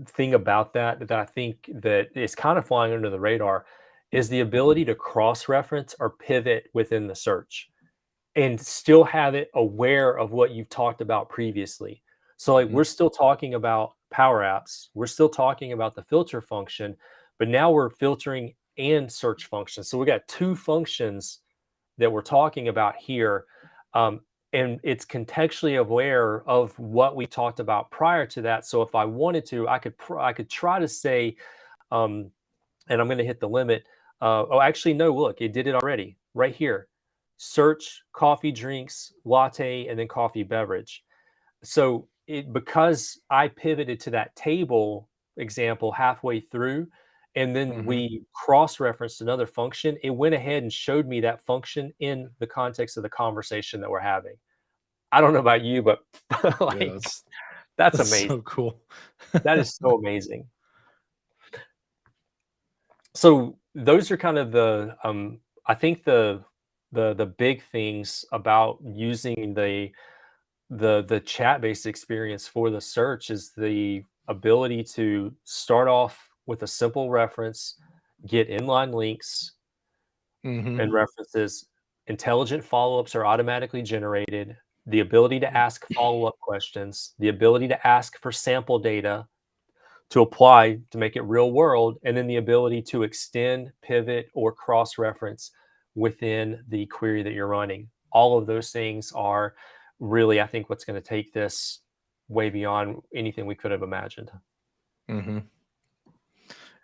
thing about that I think that is kind of flying under the radar is the ability to cross-reference or pivot within the search and still have it aware of what you've talked about previously. So, like, Mhm, we're still talking about Power Apps, we're still talking about the filter function, but now we're filtering and search function. So we got two functions that we're talking about here. Um, and it's contextually aware of what we talked about prior to that. So if I wanted to, I could try to say, um, and I'm going to hit the limit. Oh, actually, no. Look, it did it already right here. Search coffee drinks, latte, and then coffee beverage. So because I pivoted to that table example halfway through, and then mhm. we cross-referenced another function, it went ahead and showed me that function in the context of the conversation that we're having. I don't know about you, but Yeah, like that's that's that's amazing. so cool. That is so amazing. So those are kind of the I think the big things about using the chat-based experience for the search is the ability to start off with a simple reference, get inline links Mhm. and references, intelligent follow-ups are automatically generated, the ability to ask follow-up questions, the ability to ask for sample data to apply to make it real world, and then the ability to extend, pivot, or cross-reference within the query that you're running. All of those things are really, I think, what's going to take this way beyond anything we could have imagined. Mhm.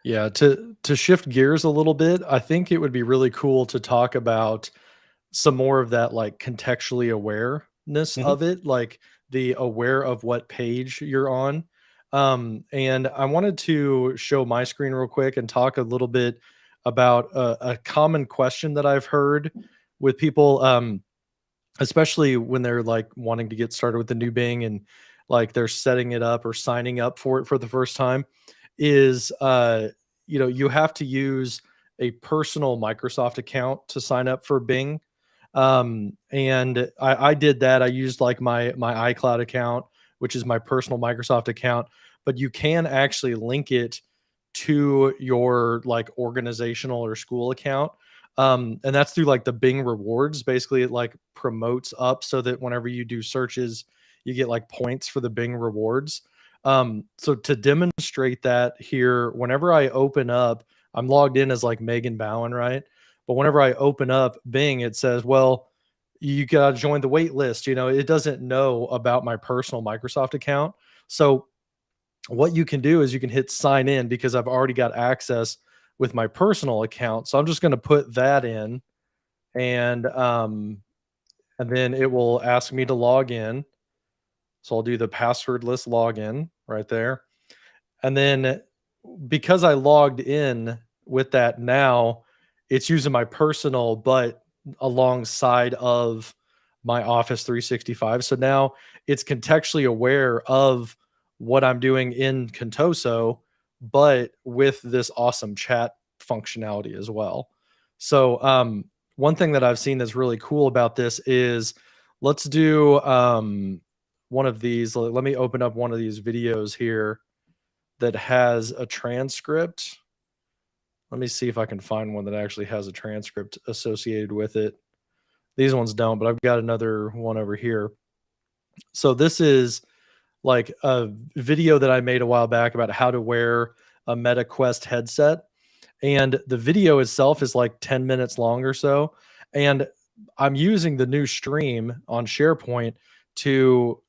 Yeah, to shift gears a little bit, I think it would be really cool to talk about some more of that, like, contextually awareness Mhm. of it, like, the aware of what page you're on. And I wanted to show my screen real quick and talk a little bit about a common question that I've heard with people, especially when they're, like, wanting to get started with the new Bing and, like, they're setting it up or signing up for it for the first time is, you have to use a personal Microsoft account to sign up for Bing. And I did that. I used like my iCloud account, which is my personal Microsoft account, but you can actually link it to your like organizational or school account. And that's through like the Bing rewards. Basically, it like promotes up so that whenever you do searches, you get like points for the Bing rewards. So to demonstrate that here, whenever I open up, I'm logged in as like Megan Bowen, right? But whenever I open up Bing, it says, well, you got to join the wait list. It doesn't know about my personal Microsoft account. So what you can do is you can hit sign in because I've already got access with my personal account. So I'm just going to put that in and and then it will ask me to log in. So I'll do the passwordless login right there. And then because I logged in with that now, it's using my personal, but alongside of my Office 365. So now it's contextually aware of what I'm doing in Contoso, but with this awesome chat functionality as well. So one thing that I've seen that's really cool about this is let's do one of these. Let me open up one of these videos here that has a transcript. Let me see if I can find one that actually has a transcript associated with it. These ones don't, but I've got another one over here. So this is like a video that I made a while back about how to wear a Meta Quest headset. And the video itself is like 10 minutes long or so. And I'm using the new stream on SharePoint to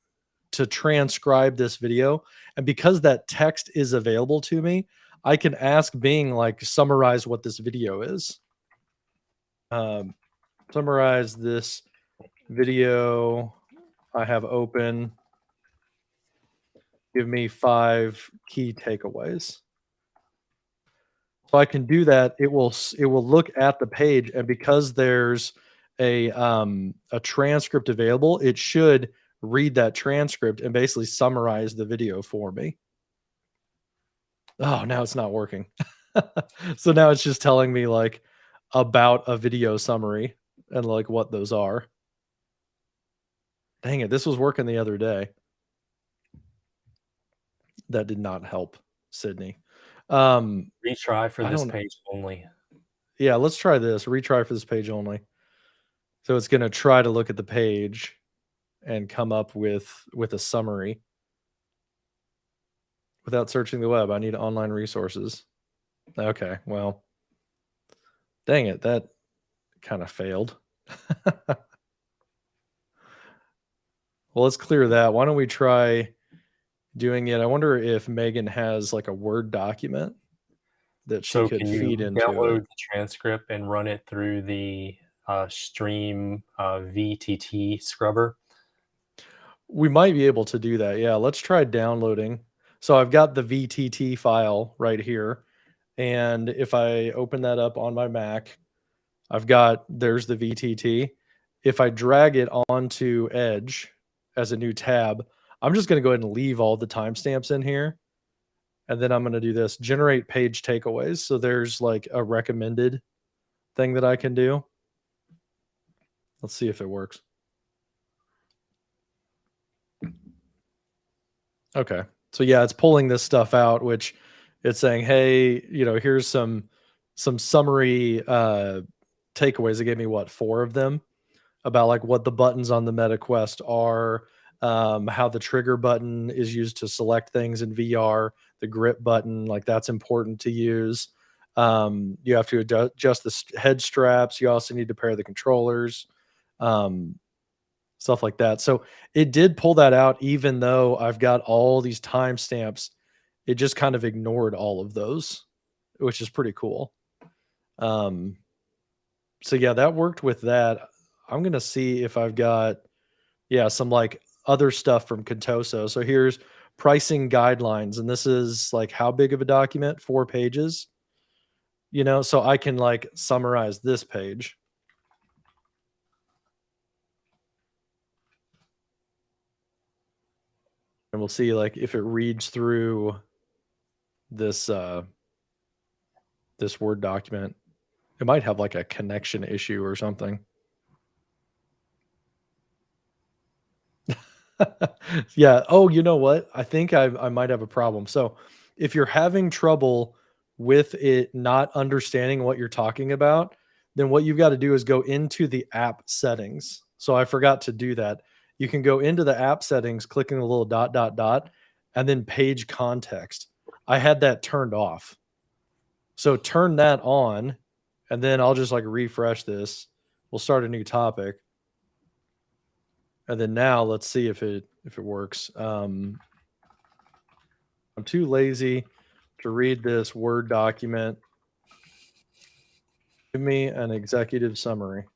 transcribe this video, and because that text is available to me, I can ask Bing, like, summarize what this video is. Um, summarize this video I have open. Give me 5 key takeaways. So I can do that. It will look at the page, and because there's a transcript available, it should read that transcript and basically summarize the video for me. Oh, now it's not working. So now it's just telling me, like, about a video summary and, like, what those are. Dang it, this was working the other day. That did not help, Sydney. Retry for I this don't page only. Yeah, let's try this. Retry for this page only. So it's gonna try to look at the page and come up with a summary. Without searching the web, I need online resources. Okay, well, dang it, that kinda failed. Well, let's clear that. Why don't we try doing it? I wonder if Megan has, like, a Word document that she So could can feed you into download it. the transcript and run it through the stream VTT scrubber? We might be able to do that, yeah, let's try downloading. So I've got the VTT file right here, and if I open that up on my Mac, there's the VTT. If I drag it onto Edge as a new tab, I'm just gonna go ahead and leave all the timestamps in here, and then I'm gonna do this, generate page takeaways. So there's, like, a recommended thing that I can do. Let's see if it works. Okay. So yeah, it's pulling this stuff out, which it's saying, "Hey, here's some summary takeaways." It gave me what, 4 of them about, like, what the buttons on the Meta Quest are, how the trigger button is used to select things in VR, the grip button, like, that's important to use. You have to adjust the head straps. You also need to pair the controllers. Um, Stuff like that. So it did pull that out even though I've got all these timestamps. It just kind of ignored all of those, which is pretty cool. Um, so yeah, that worked with that. I'm gonna see if I've got, yeah, some, like, other stuff from Contoso. So here's pricing guidelines, and this is, like, how big of a document? 4 pages, so I can, like, summarize this page. And we'll see, like, if it reads through this this Word document. It might have, like, a connection issue or something. Yeah. Oh, you know what? I think I might have a problem. So, if you're having trouble with it not understanding what you're talking about, then what you've gotta do is go into the app settings. So, I forgot to do that. You can go into the app settings, clicking the little dot, dot, dot, and then page context. I had that turned off. So, turn that on, and then I'll just, like, refresh this. We'll start a new topic. And then now let's see if it works. I'm too lazy to read this Word document. Give me an executive summary.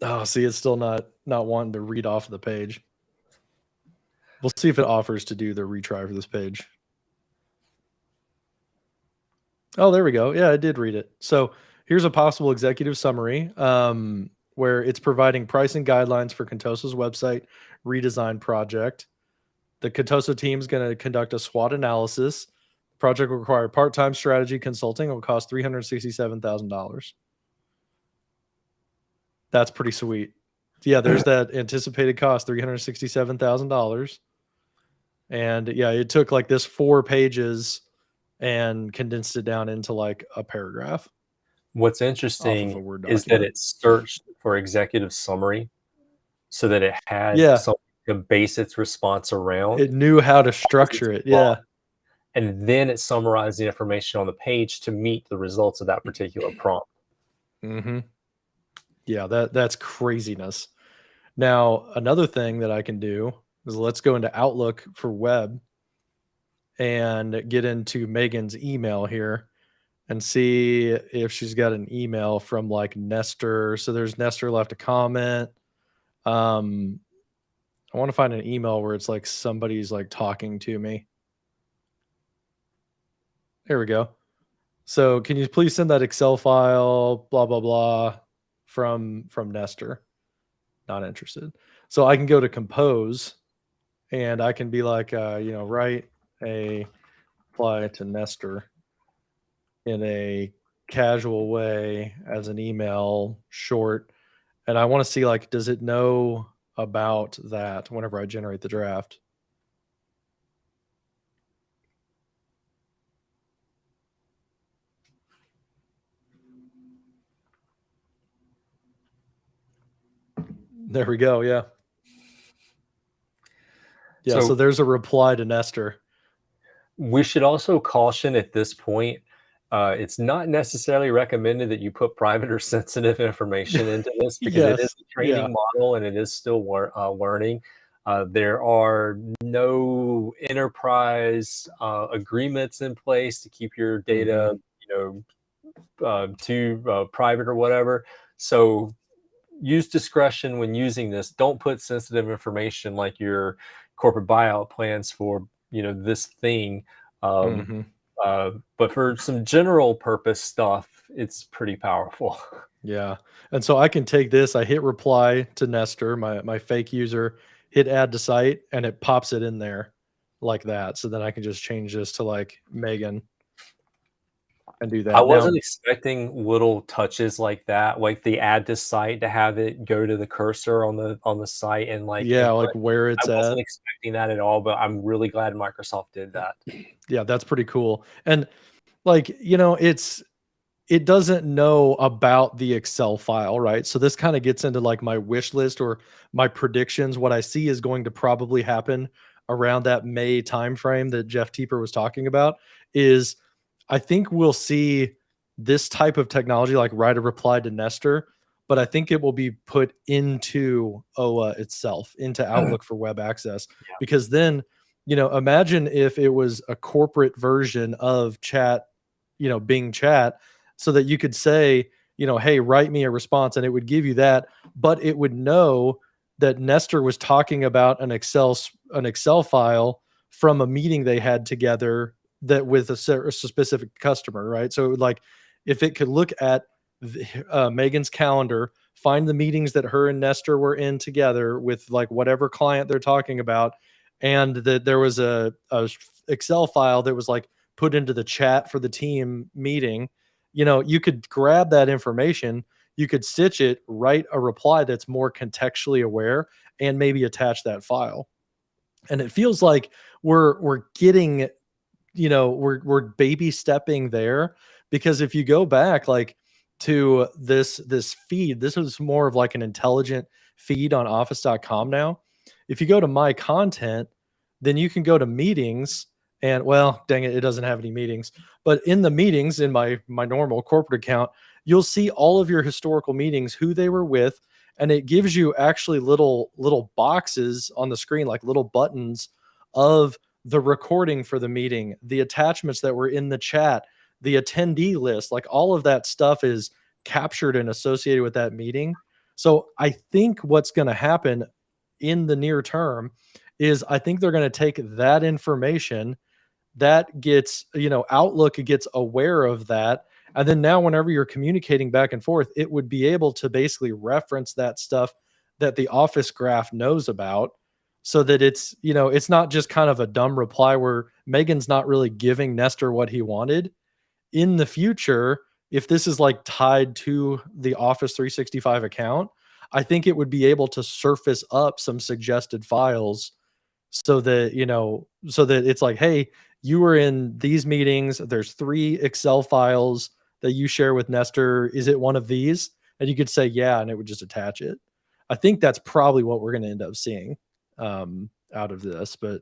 Oh, see, it's still not wanting to read off the page. We'll see if it offers to do the retry for this page. Oh, there we go. Yeah, I did read it. So here's a possible executive summary, where it's providing pricing guidelines for Contoso's website redesign project. The Contoso team is going to conduct a SWOT analysis. The project will require part-time strategy consulting. It will cost $367,000. That's pretty sweet. Yeah, there's that anticipated cost, $367,000. And yeah, it took, like, this 4 pages and condensed it down into, like, a paragraph What's off of a interesting Word is that document. it searched for executive summary so that it had Yeah, something to base its response around it knew how to as its structure it. prompt. Yeah. and then it summarized the information on the page to meet the results of that particular prompt. Mhm. Yeah, that's craziness. Now, another thing that I can do is let's go into Outlook for web and get into Megan's email here and see if she's got an email from like Nestor. So there's Nestor left a comment. Um, I want to find an email where it's like somebody's like talking to me. There we go. So can you please send that Excel file, blah blah blah, from Nestor? Not interested. So I can go to compose and I can be like, write a reply to Nestor in a casual way as an email short. And I want to see like, does it know about that whenever I generate the draft? There we go. Yeah. Yeah. So So there's a reply to Nestor. we should also caution at this point, it's not necessarily recommended that you put private or sensitive information into this because it is Yes. a Yeah. training model and it is still learning. There are no enterprise agreements in place to keep your Hmm. data, too private or whatever. So use discretion when using this. Don't put sensitive information like your corporate buyout plans for this thing. Um, Hmm. but for some general purpose stuff, it's pretty powerful. Yeah. And so I can take this, I hit reply to Nestor, my fake user, hit add to site, and it pops it in there like that. So then I can just change this to like Megan and do I that. Now, wasn't expecting little touches like that, like the add to site to have it go to the cursor on the site and like yeah, input. like where I it's wasn't at. expecting that at all, but I'm really glad Microsoft did that. Yeah, that's pretty cool. And like, it doesn't know about the Excel file, right? So this kind of gets into like my wish list or my predictions. What I see is going to probably happen around that May timeframe that Jeff Teeper was talking about is I think we'll see this type of technology like write a reply to Nestor, but I think it will be put into OA itself, into Outlook for web access. Because then, imagine if it was a corporate version of chat, Bing chat, so that you could say, hey, write me a response and it would give you that, but it would know that Nestor was talking about an Excel file from a meeting they had together that with a specific customer, right? So it would like if it could look at Megan's calendar, find the meetings that her and Nestor were in together with like whatever client they're talking about, and that there was a Excel file that was like put into the chat for the team meeting. You could grab that information, you could stitch it, write a reply that's more contextually aware, and maybe attach that file. And it feels like we're getting, we're baby stepping there, because if you go back like to this feed, this is more of like an intelligent feed on office.com now. If you go to my content, then you can go to meetings, and well, dang it, it doesn't have any meetings, but in the meetings in my normal corporate account, you'll see all of your historical meetings, who they were with, and it gives you actually little boxes on the screen, like little buttons of the recording for the meeting, the attachments that were in the chat, the attendee list, like all of that stuff is captured and associated with that meeting. So I think what's going to happen in the near term is I think they're going to take that information that gets, Outlook gets aware of that. And then now, whenever you're communicating back and forth, it would be able to basically reference that stuff that the Office graph knows about, so that it's not just kind of a dumb reply where Megan's not really giving Nestor what he wanted. In the future, if this is like tied to the Office 365 account, I think it would be able to surface up some suggested files, so that it's like, hey, you were in these meetings, there's 3 Excel files that you share with Nestor, is it one of these? And you could say yeah, and it would just attach it. I think that's probably what we're going to end up seeing out of this. But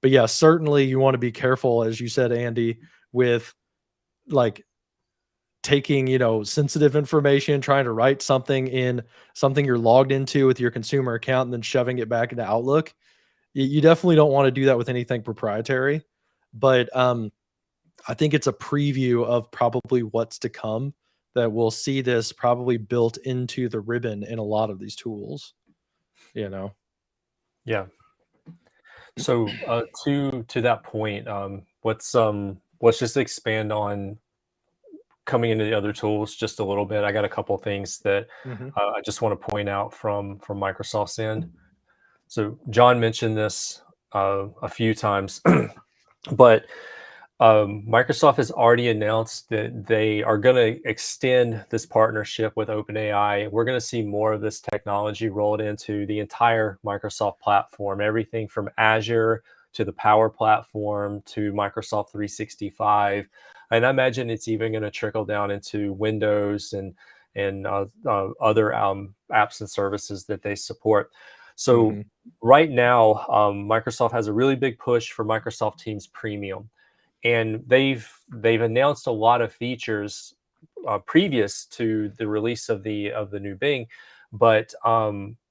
But yeah, certainly you want to be careful, as you said, Andy, with like taking, sensitive information, trying to write something in something you're logged into with your consumer account and then shoving it back into Outlook. You definitely don't want to do that with anything proprietary. But I think it's a preview of probably what's to come, that we'll see this probably built into the ribbon in a lot of these tools, you know? Yeah. So to that point, let's just expand on coming into the other tools just a little bit. I got a couple things that Mhm, I just want to point out from Microsoft's end. So John mentioned this a few times, but Microsoft has already announced that they are going to extend this partnership with OpenAI. We're going to see more of this technology rolled into the entire Microsoft platform, everything from Azure to the Power Platform to Microsoft 365. And I imagine it's even going to trickle down into Windows and other apps and services that they support. So mhm, right now, Microsoft has a really big push for Microsoft Teams Premium, and they've announced a lot of features previous to the release of the new Bing, but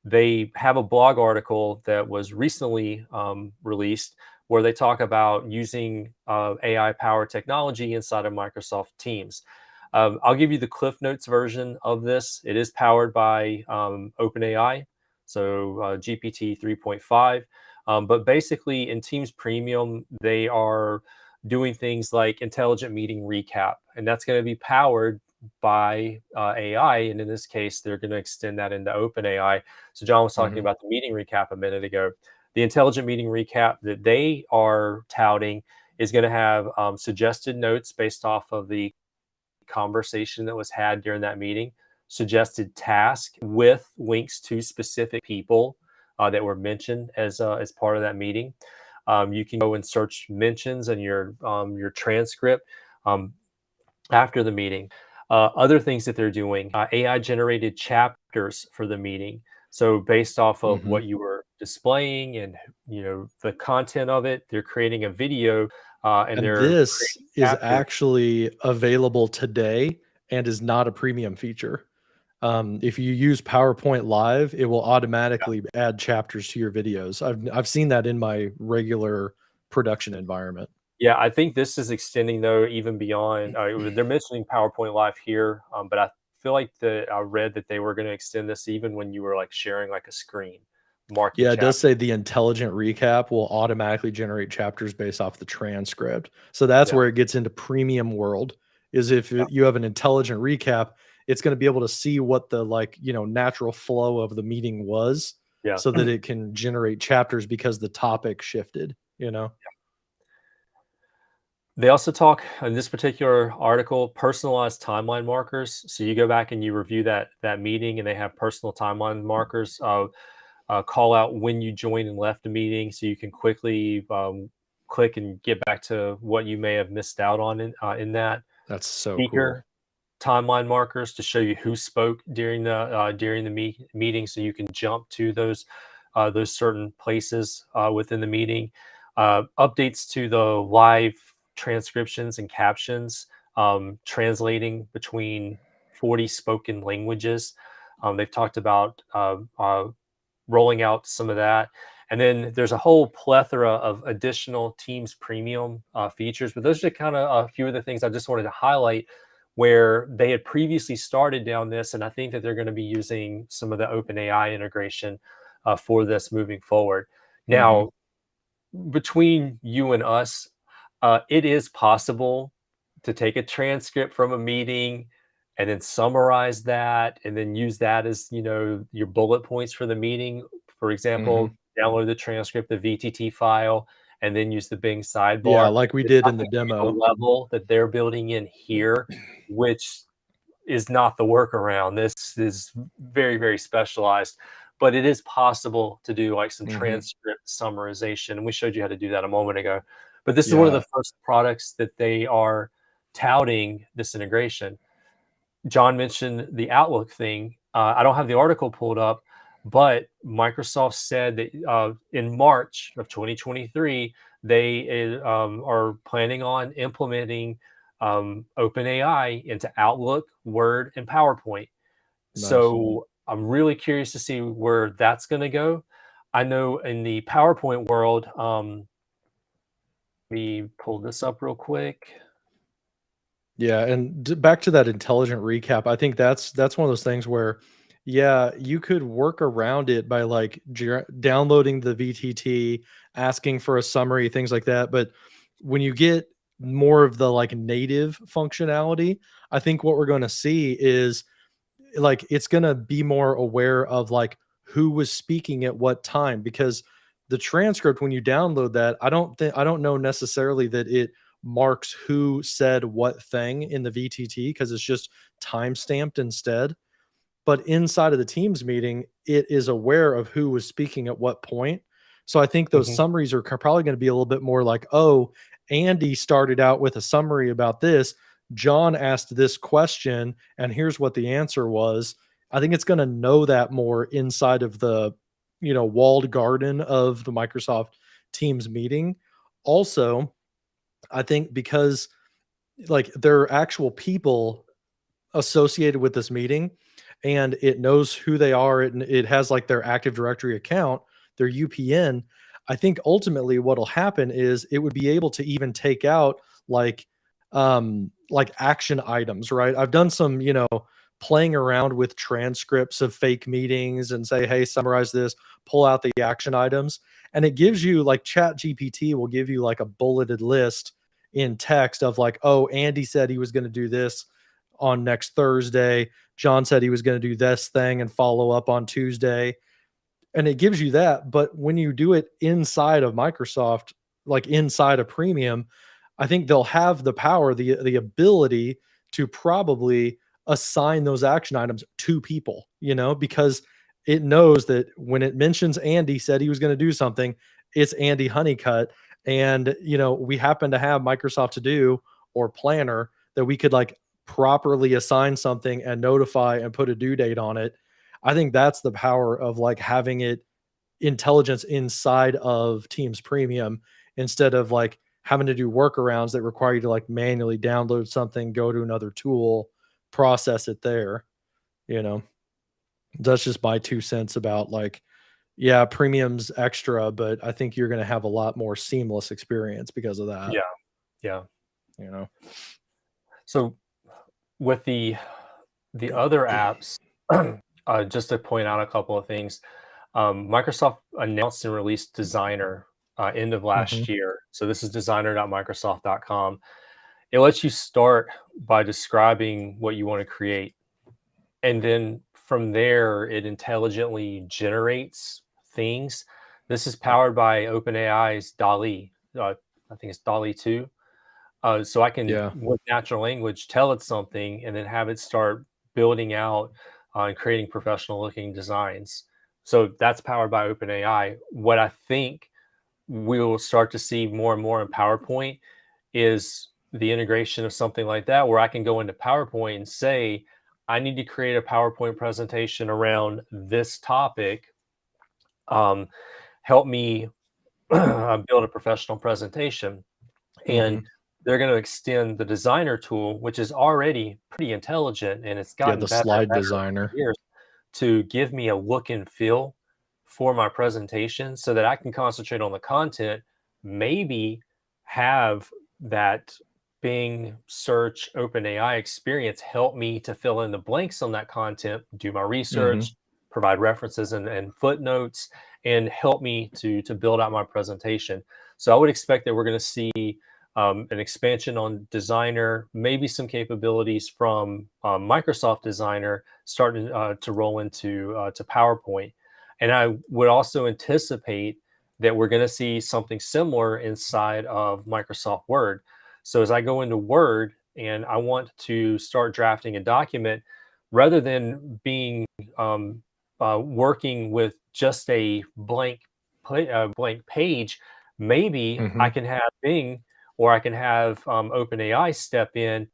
they have a blog article that was recently released where they talk about using AI powered technology inside of Microsoft Teams. I'll give you the Cliff Notes version of this. It is powered by OpenAI, so GPT 3.5. But basically, in Teams Premium, they are doing things like intelligent meeting recap, and that's going to be powered by AI. And in this case, they're going to extend that into OpenAI. So John was talking mhm. about the meeting recap a minute ago. The intelligent meeting recap that they are touting is going to have suggested notes based off of the conversation that was had during that meeting, suggested task with links to specific people that were mentioned as part of that meeting. You can go and search mentions in your transcript um, after the meeting. Other things that they're doing, AI generated chapters for the meeting. So based off of Mhm. what you were displaying and the content of it, they're creating a video and And they're this creating is chapters. actually available today and is not a premium feature. If you use PowerPoint Live, it will automatically add chapters to your videos. I've seen that in my regular production environment. Yeah, I think this is extending though even beyond. They're mentioning PowerPoint Live here, but I feel like I read that they were going to extend this even when you were like sharing like a screen, marking Yeah, it does chapters. say the intelligent recap will automatically generate chapters based off the transcript. So that's Yeah, where it gets into premium world, is if yeah, you have an intelligent recap, it's going to be able to see what the natural flow of the meeting was yeah. so that it can generate chapters because the topic shifted. They also talk in this particular article personalized timeline markers. So you go back and you review that meeting, and they have personal timeline markers. Call out when you joined and left the meeting, so you can quickly click and get back to what you may have missed out on in that That's so cool. speaker timeline markers to show you who spoke during the meeting, so you can jump to those certain places within the meeting. Updates to the live transcriptions and captions, translating between 40 spoken languages. They've talked about rolling out some of that. And then there's a whole plethora of additional Teams Premium features, but those are kind of a few of the things I just wanted to highlight where they had previously started down this, and I think that they're going to be using some of the OpenAI integration for this moving forward. Mhm. Now, between you and us, it is possible to take a transcript from a meeting and then summarize that and then use that as your bullet points for the meeting. For example, Mhm. download the transcript, the VTT file, and then use the Bing Yeah, sidebar. like we It's did not in the going to be the demo. level that they're building in here, which is not the workaround. This is very, very specialized, but it is possible to do like some Mhm. transcript summarization. And we showed you how to do that a moment ago. But this is one of Yeah. the first products that they are touting this integration. John mentioned the Outlook thing. I don't have the article pulled up, but Microsoft said that in March of 2023, they are planning on implementing OpenAI into Outlook, Word, and PowerPoint. Nice. So I'm really curious to see where that's going to go. I know in the PowerPoint world, let me pull this up real quick. Yeah, and back to that intelligent recap, I think that's one of those things where, yeah, you could work around it by like downloading the VTT, asking for a summary, things like that. But when you get more of the like native functionality, I think what we're going to see is like it's going to be more aware of like who was speaking at what time, because the transcript when you download that, I don't know necessarily that it marks who said what thing in the VTT, because it's just time stamped instead. But inside of the Teams meeting, it is aware of who was speaking at what point. So I think those Mhm. summaries are probably going to be a little bit more like, oh, Andy started out with a summary about this. John asked this question, and here's what the answer was. I think it's going to know that more inside of the, walled garden of the Microsoft Teams meeting. Also, I think because like there are actual people associated with this meeting and it knows who they are and it has like their Active Directory account, their UPN. I think ultimately what'll happen is it would be able to even take out like action items, right? I've done some, playing around with transcripts of fake meetings and say, hey, summarize this, pull out the action items. And it gives you like Chat GPT will give you like a bulleted list in text of like, oh, Andy said he was going to do this on next Thursday. John said he was going to do this thing and follow up on Tuesday. And it gives you that. But when you do it inside of Microsoft, like inside a premium, I think they'll have the power, the ability to probably assign those action items to people, because it knows that when it mentions Andy said he was going to do something, it's Andy Honeycutt. And, we happen to have Microsoft To Do or Planner that we could like properly assign something and notify and put a due date on it. I think that's the power of like having it intelligence inside of Teams Premium instead of like having to do workarounds that require you to like manually download something, go to another tool, process it there. You know, that's just my 2 cents about like, yeah, premium's extra, but I think you're going to have a lot more seamless experience because of that. Yeah, yeah. You know, So with the other apps, just to point out a couple of things, Microsoft announced and released Designer end of hmm last year. So this is designer.microsoft.com. It lets you start by describing what you want to create. And then from there, it intelligently generates things. This is powered by OpenAI's DALI. I think it's DALI 2. So I can, yeah, with natural language, tell it something and then have it start building out and creating professional looking designs. So that's powered by OpenAI. What I think we'll start to see more and more in PowerPoint is the integration of something like that, where I can go into PowerPoint and say, I need to create a PowerPoint presentation around this topic. Um, Help me build a professional presentation. And hmm they're going to extend the designer tool, which is already pretty intelligent and it's yeah, gotten the better and slide better over designer. the years, to give me a look and feel for my presentation so that I can concentrate on the content, maybe have that Bing search OpenAI experience help me to fill in the blanks on that content, do my hmm research, provide references and footnotes, and help me to build out my presentation. So I would expect that we're going to see an expansion on Designer, maybe some capabilities from Microsoft Designer starting to roll into to PowerPoint. And I would also anticipate that we're going to see something similar inside of Microsoft Word. So as I go into Word and I want to start drafting a document, rather than being working with just a blank page, maybe I hmm can have Bing or I can have OpenAI step in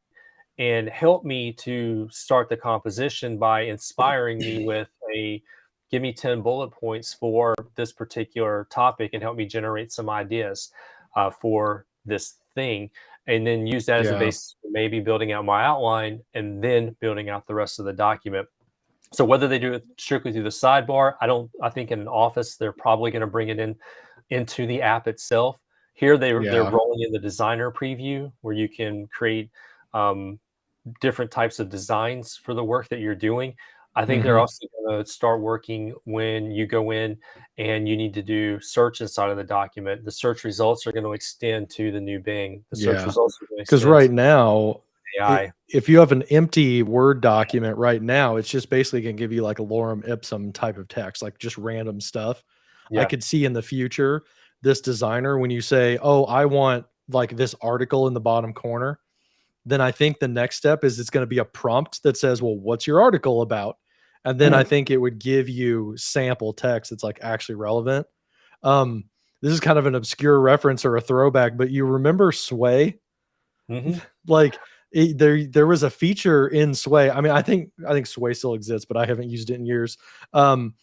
and help me to start the composition by inspiring me with a give me 10 bullet points for this particular topic and help me generate some ideas. for this thing, and then use that as a Yeah. basis for maybe building out my outline and then building out the rest of the document. So whether they do it strictly through the sidebar, I think in an office they're probably going to bring it in into the app itself. Here they're Yeah. rolling in the designer preview where you can create um, different types of designs for the work that you're doing. I think they're Mhm. also going to start working when you go in and you need to do search inside of the document. The search results are going to extend to the new Bing. The search Yeah. results are going to Because extend to right now, AI. if you have an empty Word document right now, it's just basically gonna give you like a lorem ipsum type of text, like just random stuff. I Yeah. could see in the future this designer when you say, "Oh, I want like this article in the bottom corner," then I think the next step is it's gonna be a prompt that says, "Well, what's your article about?" And then I think it would give you sample text that's like actually relevant. Um, this is kind of an obscure reference or a throwback, but you remember Sway? Hmm. Like, there was a feature in Sway. I mean, I think Sway still exists, but I haven't used it in years. Um,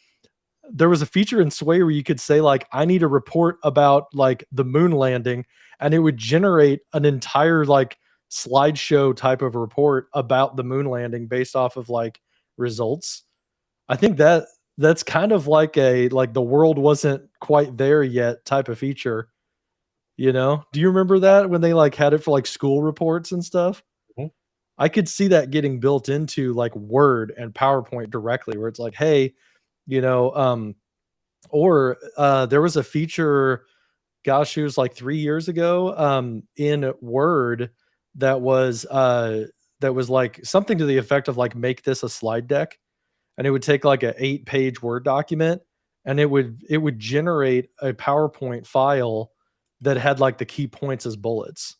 there was a feature in Sway where you could say like, "I need a report about like the moon landing," and it would generate an entire like slideshow type of report about the moon landing based off of like results. I think that's kind of like a like the world wasn't quite there yet type of feature, you know? Do you remember that when they like had it for like school reports and stuff? I could see that getting built into like Word and PowerPoint directly where it's like, "Hey, you know, there was a feature, gosh, it was like 3 years ago, in Word that was, like something to the effect of like, make this a slide deck, and it would take like a 8-page Word document, and it would generate a PowerPoint file that had like the key points as bullets.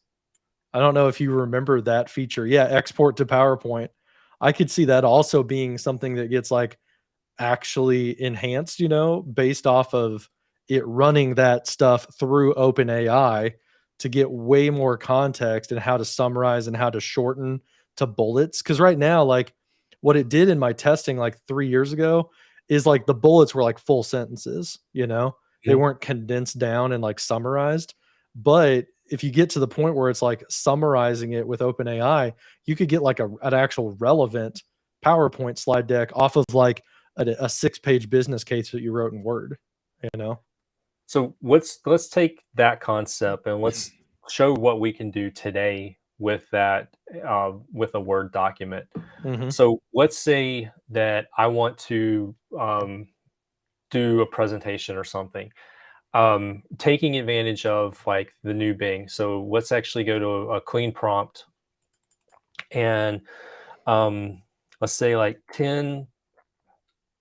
I don't know if you remember that feature. Yeah, export to PowerPoint. I could see that also being something that gets like actually enhanced, based off of it running that stuff through OpenAI to get way more context and how to summarize and how to shorten to bullets. Because right now, like what it did in my testing like 3 years ago is like the bullets were like full sentences, they Mhm. weren't condensed down and like summarized. But if you get to the point where it's like summarizing it with OpenAI, you could get like an actual relevant PowerPoint slide deck off of like a 6-page business case that you wrote in Word, you know? So let's take that concept and let's show what we can do today with that with a Word document. Mhm. So let's say that I want to do a presentation or something, taking advantage of like the new Bing. So let's actually go to a clean prompt and um, let's say like 10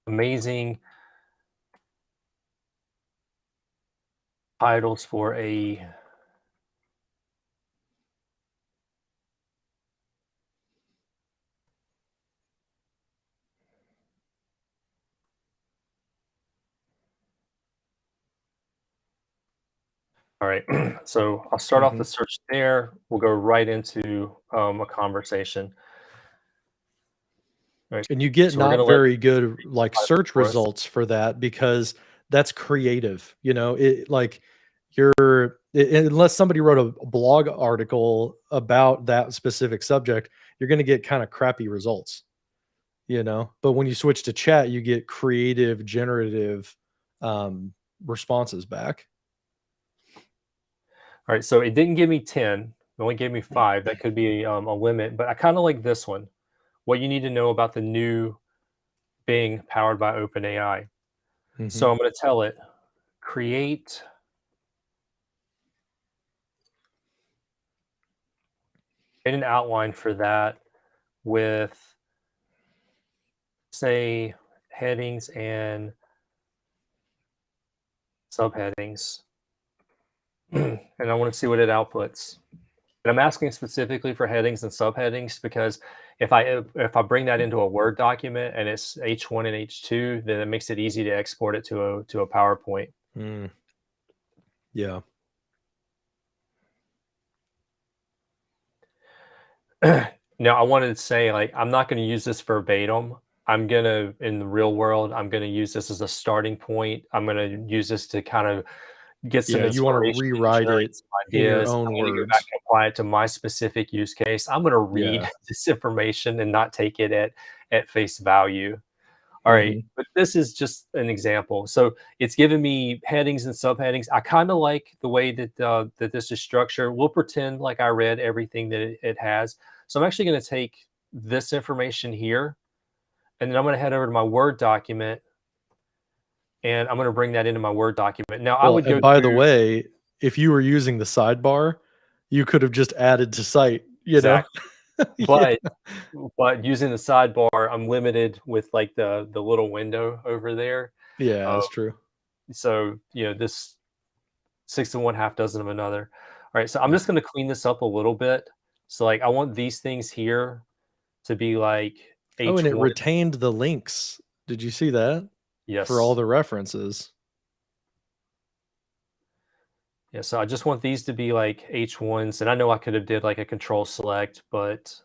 amazing titles for a. All right. So I'll start off the Mhm. search there. We'll go right into a conversation. All right. And you get So we're going not to let very good, like, title search for us. results for that because that's creative, It like, you're unless somebody wrote a blog article about that specific subject, you're gonna get kinda crappy results, But when you switch to chat, you get creative, generative, um, responses back. All right. So it didn't give me 10. It only gave me five. That could be a limit, but I kind of like this one. What you need to know about the new Bing powered by OpenAI. Mhm. So I'm going to tell it create an outline for that with, say, headings and subheadings. And I want to see what it outputs. And I'm asking specifically for headings and subheadings because if I bring that into a Word document and it's H1 and H2, then it makes it easy to export it to a PowerPoint. Mm, yeah. Now I wanted to say like I'm not going to use this verbatim. I'm gonna in the real world, I'm gonna use this as a starting point. I'm gonna use this to kind of get some Yeah, you wanna inspiration and rewrite generate it some in your ideas. I'm own gonna go back words. and apply it to my specific use case. I'm gonna read Yeah. this information and not take it at face value. All right, Mhm. but this is just an example. So it's giving me headings and subheadings. I kind of like the way that this is structured. We'll pretend like I read everything that it has. So I'm actually going to take this information here, and then I'm going to head over to my Word document, and I'm going to bring that into my Word document. Now I Well, would and go by the through way, if you were using the sidebar, you could have just added to cite, you know? exactly, Yeah. but using the sidebar, I'm limited with like the little window over there. Yeah, Uh, that's true. so this six and one half dozen of another. All right, so I'm Mm. just going to clean this up a little bit. So like I want these things here to be like Oh, and it H1. retained the links. Did you see that? For all Yes. the references. Yeah, so I just want these to be like H1s, and I know I could have did like a control select, but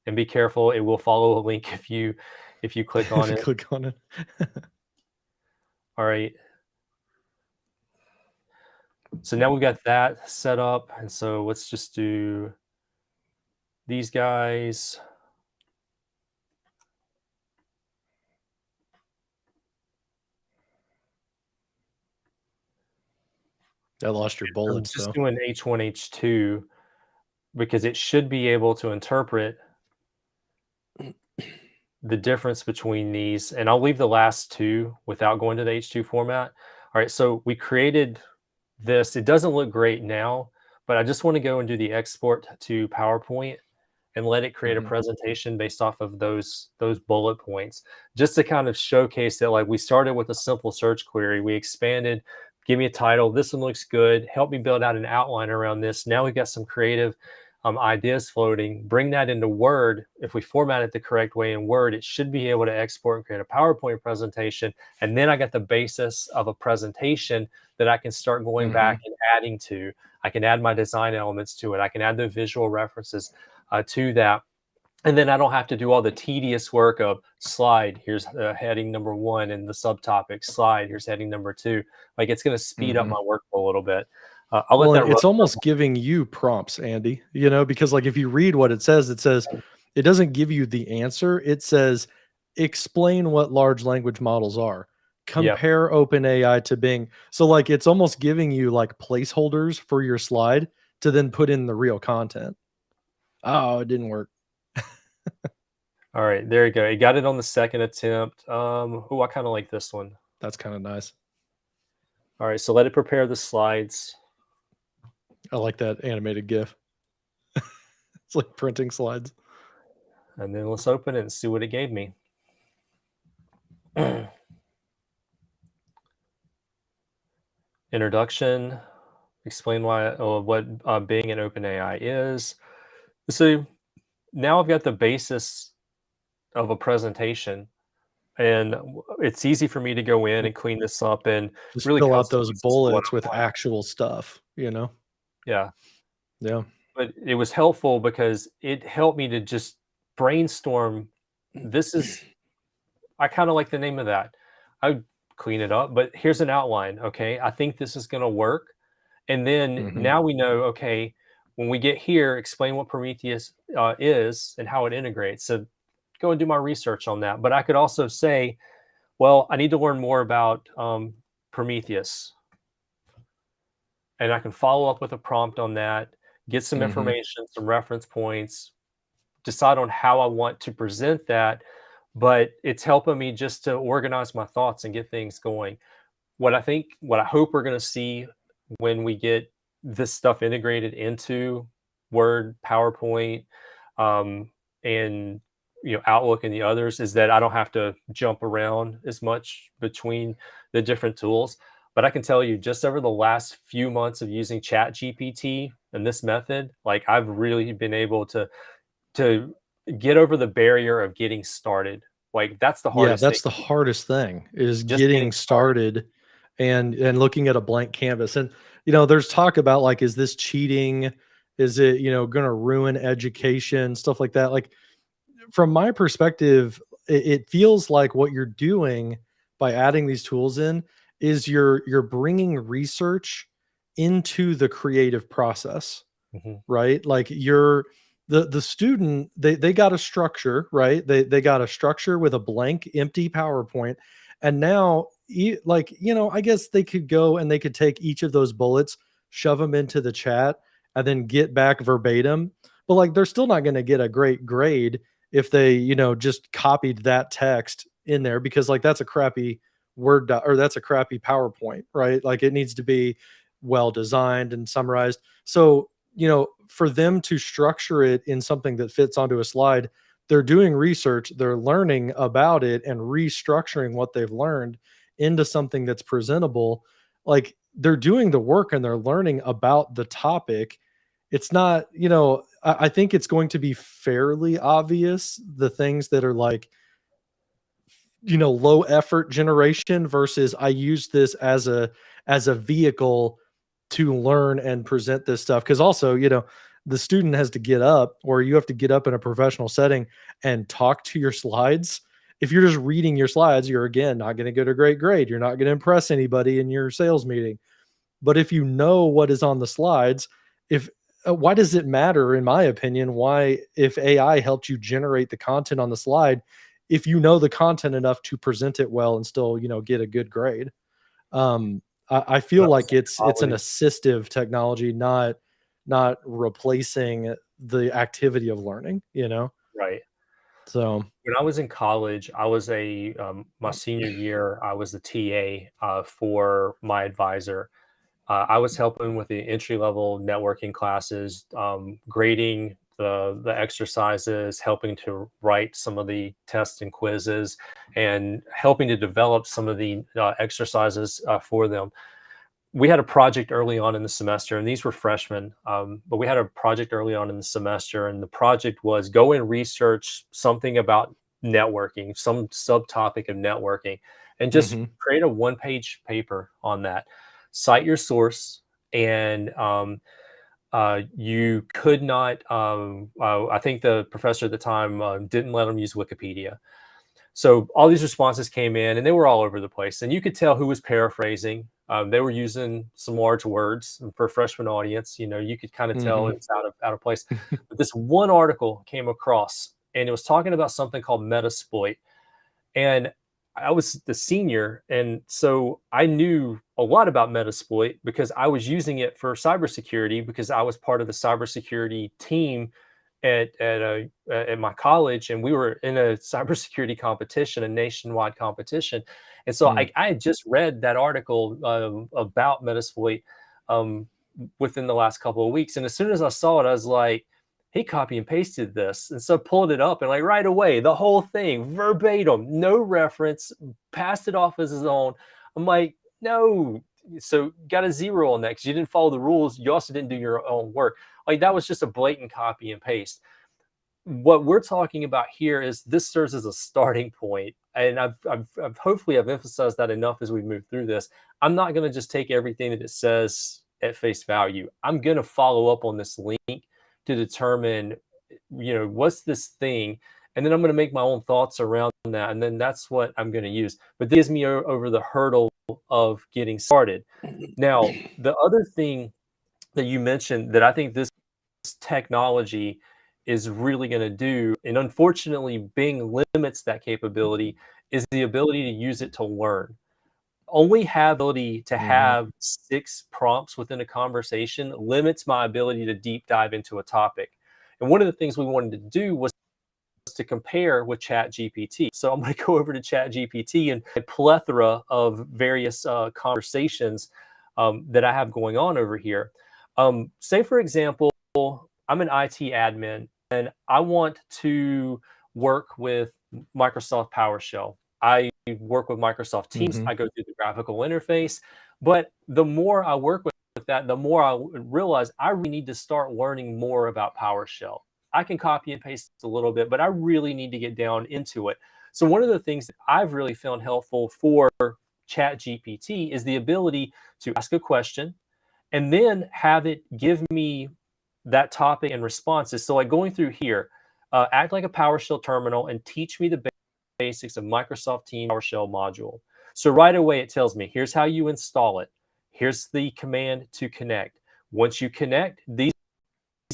and be careful, it will follow a link if you click If on you it. click on it. All right. So now we've got that set up, and so let's just do these guys. I lost your I'm bullets, just though. doing H1, H2 because it should be able to interpret the difference between these, and I'll leave the last two without going to the H2 format. All right, so we created this. It doesn't look great now, but I just want to go and do the export to PowerPoint and let it create a Mhm. presentation based off of those bullet points, just to kind of showcase that like we started with a simple search query, we expanded, give me a title, this one looks good, help me build out an outline around this. Now we've got some creative ideas floating. Bring that into Word. If we format it the correct way in Word, it should be able to export and create a PowerPoint presentation. And then I got the basis of a presentation that I can start going back Mhm. and adding to. I can add my design elements to it. I can add the visual references to that. And then I don't have to do all the tedious work of slide. Here's heading number one and the subtopic. Slide. Here's heading number two. Like it's going to speed up Mhm. my workflow a little bit. I'll let Well, that and run it's for a almost giving you prompts, Andy, because, like, if you read what it says it doesn't give you the answer. It says, "Explain what large language models are. yeah. Compare OpenAI to Bing." So, like, it's almost giving you, like, placeholders for your slide to then put in the real content. Oh, it didn't work. All right, there you go. You got it on the second attempt. Oh, I kind of like this one. That's kinda nice. All right, so let it prepare the slides, I like that animated GIF. It's like printing slides. and then let's open it and see what it gave me. Introduction. Explain why or what being an OpenAI is. So now I've got the basis of a presentation, and it's easy for me to go in and clean this up and Just really fill out those customize this to what bullets with I want. actual stuff, you know? Yeah. Yeah. But it was helpful because it helped me to just brainstorm. This is I kinda like the name of that. I would clean it up, but here's an outline, okay? I think this is gonna work, and then Mhm. now we know, okay, when we get here, explain what Prometheus, is and how it integrates. So go and do my research on that, but I could also say, "Well, I need to learn more about, Prometheus." And I can follow up with a prompt on that, get some Mhm. information, some reference points, decide on how I want to present that, but it's helping me just to organize my thoughts and get things going. What I hope we're going to see when we get this stuff integrated into Word, PowerPoint, um, and Outlook and the others is that I don't have to jump around as much between the different tools. But I can tell you, just over the last few months of using ChatGPT and this method, like I've really been able to get over the barrier of getting started. Like that's the Yeah, hardest thing. that's the hardest thing is Just getting getting started. started and looking at a blank canvas. And there's talk about, like, is this cheating? Is it, gonna ruin education, stuff like that. Like, from my perspective, it feels like what you're doing by adding these tools in is you're bringing research into the creative process, Mhm. right? Like you're the student, they got a structure, right? They got a structure with a blank empty PowerPoint. And now like, I guess they could go and they could take each of those bullets, shove them into the chat, and then get back verbatim. But like they're still not going to get a great grade if they, just copied that text in there, because like that's a crappy or that's a crappy PowerPoint, right? Like it needs to be well designed and summarized. So, for them to structure it in something that fits onto a slide, they're doing research, they're learning about it and restructuring what they've learned into something that's presentable. Like they're doing the work and they're learning about the topic. It's not, I think it's going to be fairly obvious the things that are like, low effort generation versus I use this as a vehicle to learn and present this stuff. Because also, the student has to get up, or you have to get up in a professional setting and talk to your slides. If you're just reading your slides, you're again not going to get a great grade. You're not going to impress anybody in your sales meeting. But if you know what is on the slides, if why does it matter, in my opinion, why, if AI helped you generate the content on the slide, if you know the content enough to present it well and still, get a good grade? I When feel I was like in it's an college, assistive technology, not replacing the activity of learning. right. So When I was in college, I was my senior year, I was the TA for my advisor. I was helping with the entry level networking classes, grading the exercises, helping to write some of the tests and quizzes, and helping to develop some of the exercises for them. We had a project early on in the semester, and these were freshmen, but we had a project early on in the semester, and the project was go and research something about networking, some subtopic of networking, and just mhm, create a one-page paper on that. Cite your source, and you could not. I think the professor at the time didn't let them use Wikipedia. So all these responses came in, and they were all over the place, and you could tell who was paraphrasing. They were using some large words, and for a freshman audience. You could kind of tell mhm, it was out of place. But this one article came across, and it was talking about something called Metasploit, and I was the senior, and so I knew a lot about Metasploit because I was using it for cybersecurity because I was part of the cybersecurity team at my college, and we were in a cybersecurity competition, a nationwide competition. And so mm, I had just read that article about Metasploit um, within the last couple of weeks, and as soon as I saw it, I was like, he copy and pasted this. And so pulled it up and like right away, the whole thing verbatim, no reference, passed it off as his own. I'm like, no. So got a zero on that because you didn't follow the rules. You also didn't do your own work. Like that was just a blatant copy and paste. What we're talking about here is this serves as a starting point, and I've hopefully I've emphasized that enough as we move through this. I'm not going to just take everything that it says at face value. I'm going to follow up on this link to determine, what's this thing, and then I'm going to make my own thoughts around that, and then that's what I'm going to use. But this gives me over the hurdle of getting started. Now, the other thing that you mentioned that I think this technology is really going to do, and unfortunately Bing limits that capability, is the ability to use it to learn. Only have ability to mhm, have 6 prompts within a conversation limits my ability to deep dive into a topic. And one of the things we wanted to do was to compare with ChatGPT. So I'm going to go over to ChatGPT and a plethora of various conversations that I have going on over here. Say, for example, I'm an IT admin and I want to work with Microsoft PowerShell. I work with Microsoft Teams. mhm, I go through the graphical interface. But the more I work with that, the more I realize I really need to start learning more about PowerShell. I can copy and paste a little bit, but I really need to get down into it. So one of the things that I've really found helpful for ChatGPT is the ability to ask a question and then have it give me that topic and responses. So like going through here, act like a PowerShell terminal and teach me the basics of Microsoft Teams PowerShell module. So right away, it tells me, here's how you install it. Here's the command to connect. Once you connect, these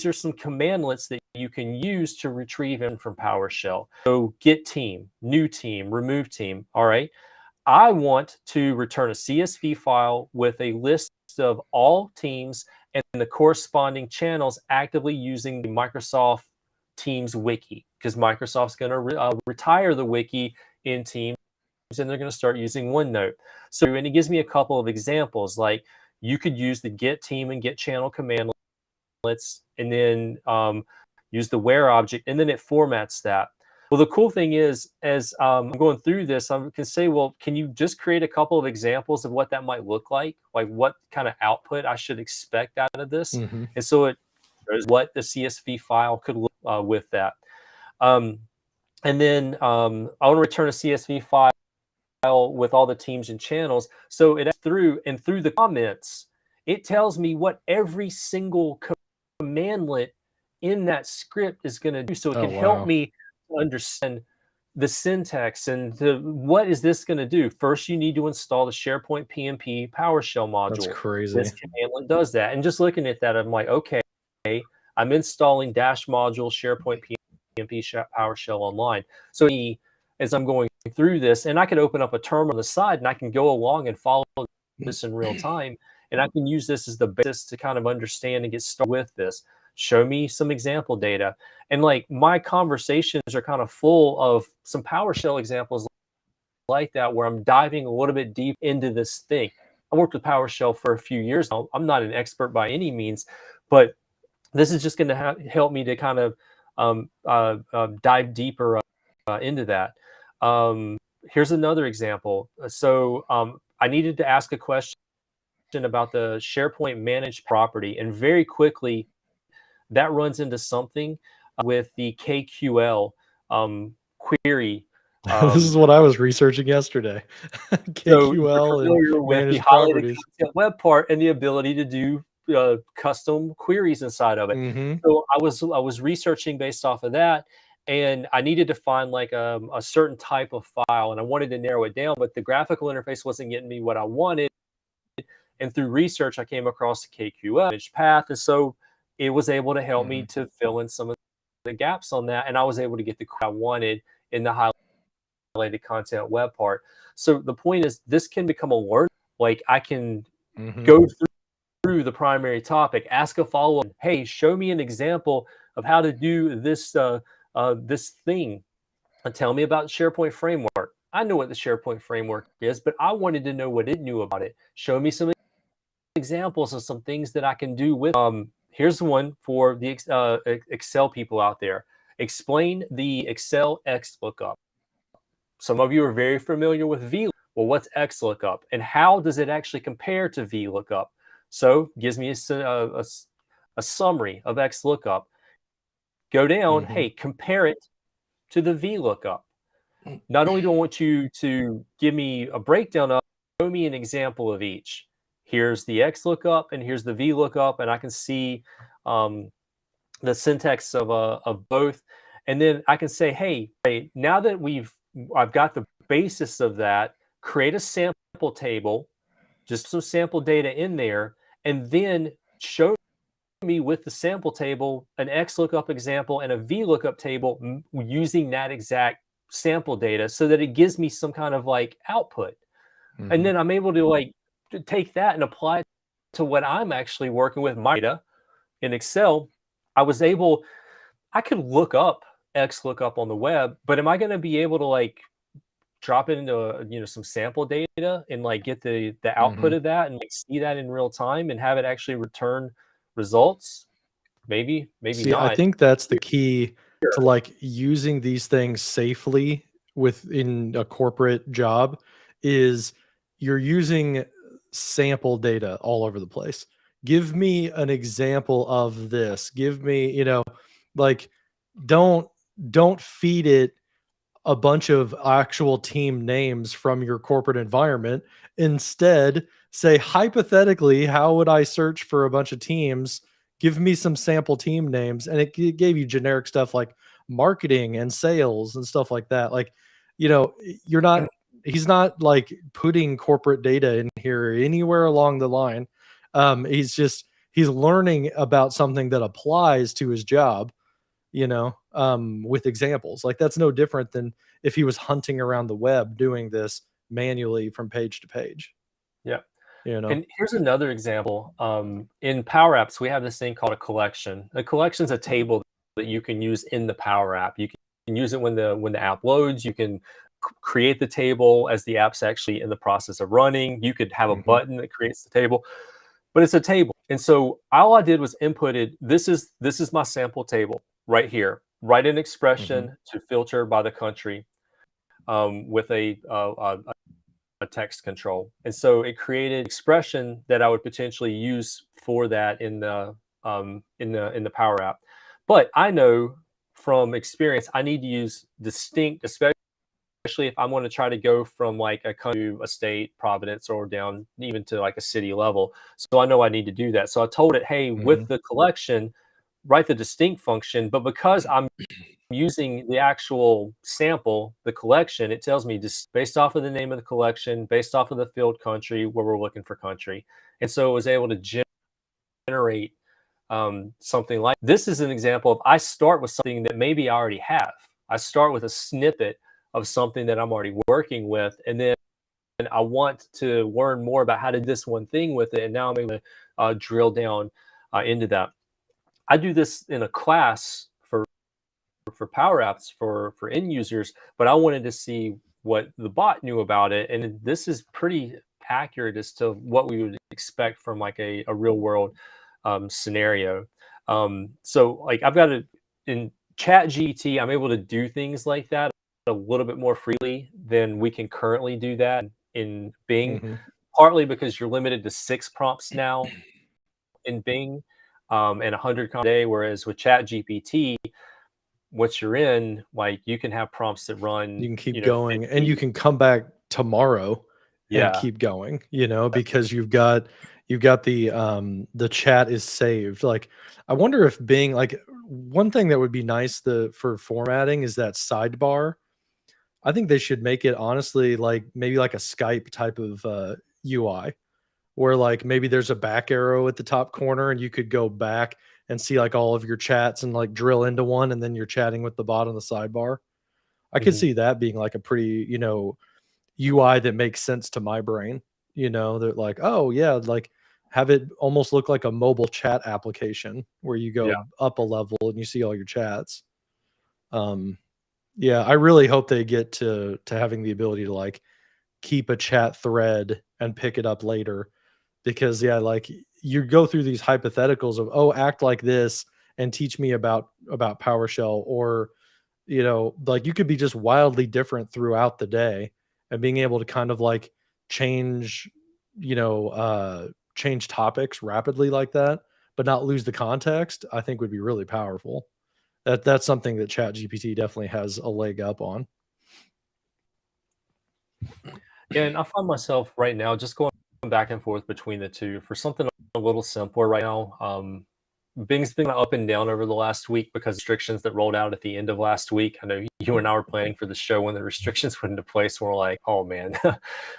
are some commandlets that you can use to retrieve in from PowerShell. So get team, new team, remove team. All right. I want to return a CSV file with a list of all teams and the corresponding channels actively using the Microsoft Teams wiki, because Microsoft's going to retire the wiki in Teams and they're going to start using OneNote. So, and it gives me a couple of examples, like you could use the get team and get channel commandlets and then use the where object, and then it formats that. Well, the cool thing is, as I'm going through this, I can say, well, can you just create a couple of examples of what that might look like what kind of output I should expect out of this? Mm-hmm. And so it shows what the CSV file could look with that. And then I want to return a CSV file with all the teams and channels. So it through the comments, it tells me what every single commandlet in that script is going to do. So it Oh, can help wow. me understand the syntax and what is this going to do. First, you need to install the SharePoint PnP PowerShell That's module. crazy. This commandlet does that. And just looking at that, I'm like, okay, I'm installing dash module SharePoint PnP PowerShell online. So as I'm going through this, and I can open up a terminal on the side and I can go along and follow this in real time. And I can use this as the basis to kind of understand and get started with this. Show me some example data. And like my conversations are kind of full of some PowerShell examples like that, where I'm diving a little bit deep into this thing. I worked with PowerShell for a few years now. I'm not an expert by any means, but this is just going to help me to kind of dive deeper into that. Here's another example. So I needed to ask a question about the SharePoint managed property, and very quickly that runs into something with the KQL query. This is what I was researching yesterday. So you're KQL and familiar with the managed highlighted properties. content web part and the ability to do custom queries inside of it. Mm-hmm. So I was researching based off of that, and I needed to find like a certain type of file, and I wanted to narrow it down, but the graphical interface wasn't getting me what I wanted. And through research, I came across the KQL image path, and so it was able to help me Mm-hmm. to fill in some of the gaps on that, and I was able to get the I wanted in the highlighted content web part. So the point is, this can become a learn. Like I can Mm-hmm. go through the primary topic, ask a follow-up. Hey, show me an example of how to do this this thing, and tell me about SharePoint framework. I know what the SharePoint framework is, but I wanted to know what it knew about it. Show me some examples of some things that I can do with. Here's one for the Excel people out there. Explain the Excel XLOOKUP. Some of you are very familiar with VLOOKUP. Well, what's XLOOKUP, and how does it actually compare to VLOOKUP? So gives me a summary of XLOOKUP. Go down, Mm-hmm. hey, compare it to the VLOOKUP. Not only do I want you to give me a breakdown of, show me an example of each. Here's the XLOOKUP and here's the VLOOKUP, and I can see the syntax of both. And then I can say, hey, now that I've got the basis of that, create a sample table, just some sample data in there, and then show me with the sample table an XLOOKUP example and a VLOOKUP table using that exact sample data, so that it gives me some kind of like output. Mm-hmm. And then I'm able to like to take that and apply it to what I'm actually working with my data in Excel. I could look up XLOOKUP on the web, but am I going to be able to like drop it into some sample data and like get the Mm-hmm. output of that and like see that in real time and have it actually return results? Maybe, maybe See, I not. think that's the key to like using these things safely within a corporate job is you're using sample data all over the place. Give me an example of this. Give me, like don't don't feed it a bunch of actual team names from your corporate environment. Instead, say, hypothetically, how would I search for a bunch of teams? Give me some sample team names. And it gave you generic stuff like marketing and sales and stuff like that. Like, you know, you're not he's not like putting corporate data in here anywhere along the line. He's learning about something that applies to his job, with examples. Like that's no different than if he was hunting around the web doing this manually from page to page, Yeah. you know? And here's another example. In Power Apps, we have this thing called a collection. A collection is a table that you can use in the Power App. You can use it when the app loads. You can create the table as the app's actually in the process of running. You could have a Mhm, button that creates the table, but it's a table. And so all I did was inputted this is my sample table right here. Write an mhm, expression to filter by the country with a text control. And so it created expression that I would potentially use for that in the Power App. But I know from experience I need to use distinct, especially if I want to try to go from like a country to a state, providence, or down even to like a city level. So I know I need to do that. So I told it, hey, with mhm. the collection, write the distinct function. But because I'm using the actual sample, the collection, it tells me just based off of the name of the collection, based off of the field country, where we're looking for country. And so it was able to generate something like this. Is an example of I start with something that maybe I already have. I start with a snippet of something that I'm already working with, and then I want to learn more about how to do this one thing with it. And now I'm able to drill down into that. I do this in a class for Power Apps for end users, but I wanted to see what the bot knew about it, and this is pretty accurate as to what we would expect from like a real world scenario. So like I've got it in ChatGPT, I'm able to do things like that a little bit more freely than we can currently do that in Bing, Mhm. partly because you're limited to 6 prompts now in Bing, and 100 a day, whereas with ChatGPT, once you're in, like, you can have prompts that You run, can keep going, and you 50. can come back tomorrow and Yeah, keep going, because you've got the chat is saved. Like, I wonder if Bing like, one thing that would be nice for formatting is that sidebar. I think they should make it honestly like maybe like a Skype type of, UI, where, like, maybe there's a back arrow at the top corner and you could go back and see, like, all of your chats and, like, drill into one, and then you're chatting with the bot on the sidebar. I could mhm, see that being like a pretty, UI that makes sense to my brain, that like, oh yeah, like have it almost look like a mobile chat application where you yeah. go up a level and you see all your chats. Um, yeah, I really hope they get to having the ability to like keep a chat thread and pick it up later, because yeah, like you go through these hypotheticals of, oh, act like this and teach me about PowerShell, or like you could be just wildly different throughout the day, and being able to kind of like change, change topics rapidly like that, but not lose the context, I think would be really powerful. That's something that Chat GPT definitely has a leg up on. Yeah, and I find myself right now just going back and forth between the 2 for something a little simpler right now. Bing's been up and down over the last week because restrictions that rolled out at the end of last week. I know you and I were planning for the show when the restrictions went into place. We're like, "Oh, man,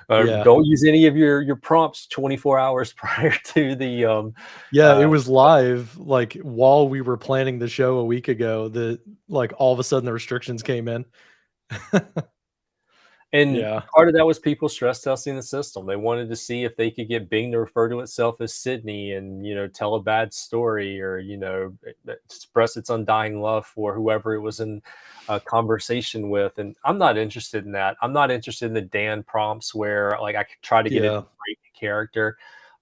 Yeah. don't use any of your prompts 24 hours prior to the, Yeah, it uh" was live, like, while we were planning the show a week ago that, like, all of a sudden the restrictions came in. And Yeah. part of that was people stress testing the system. They wanted to see if they could get Bing to refer to itself as Sydney and, tell a bad story, or, express its undying love for whoever it was in a conversation with. And I'm not interested in that. I'm not interested in the Dan prompts where like I could try to get it to Yeah. break character.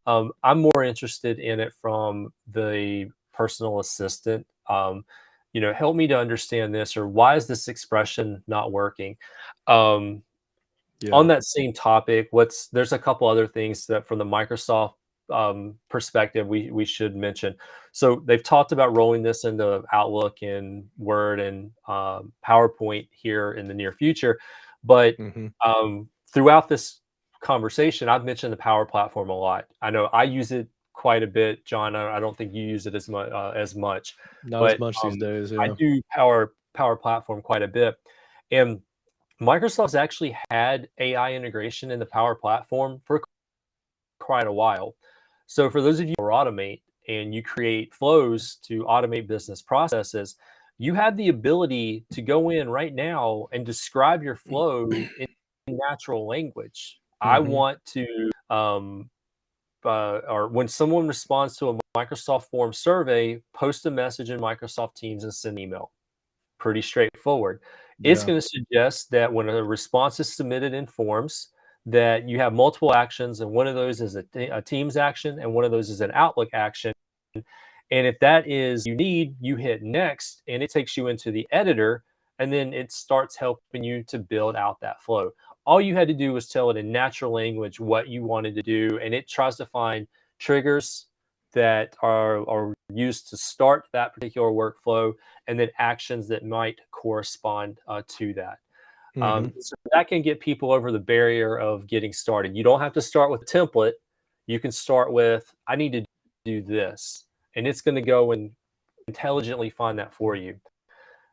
I'm more interested in it from the personal assistant. Help me to understand this, or why is this expression not working? Um, on Yeah. that same topic, there's a couple other things that from the Microsoft perspective we should mention. So they've talked about rolling this into Outlook and Word and PowerPoint here in the near future, but Mhm. throughout this conversation, I've mentioned the Power Platform a lot. I know I use it quite a bit, John. I don't think you use it as much, Not as but much these days, I yeah. do Power Platform quite a bit, and Microsoft's actually had AI integration in the Power Platform for quite a while. So for those of you who automate and you create flows to automate business processes, you have the ability to go in right now and describe your flow in natural language. I Mhm. want to, or when someone responds to a Microsoft Form survey, post a message in Microsoft Teams and send an email. Pretty straightforward. It's Yeah. gonna suggest that when a response is submitted in forms, that you have multiple actions, and one of those is a Teams action, and one of those is an Outlook action. And if that is you need, you hit next, and it takes you into the editor, and then it starts helping you to build out that flow. All you had to do was tell it in natural language what you wanted to do, and it tries to find triggers that are used to start that particular workflow, and then actions that might correspond to that. Mhm. So that can get people over the barrier of getting started. You don't have to start with a template. You can start with, I need to do this, and it's going to go and intelligently find that for you.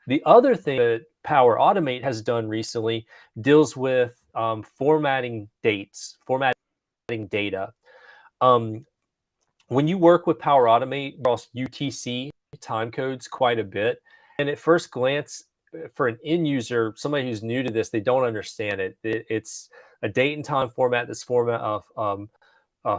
The other thing that Power Automate has done recently deals with formatting dates, formatting data. Um, when you work with Power Automate across UTC time codes quite a bit, and at first glance, for an end user, somebody who's new to this, they don't understand it. It's a date and time format that's format of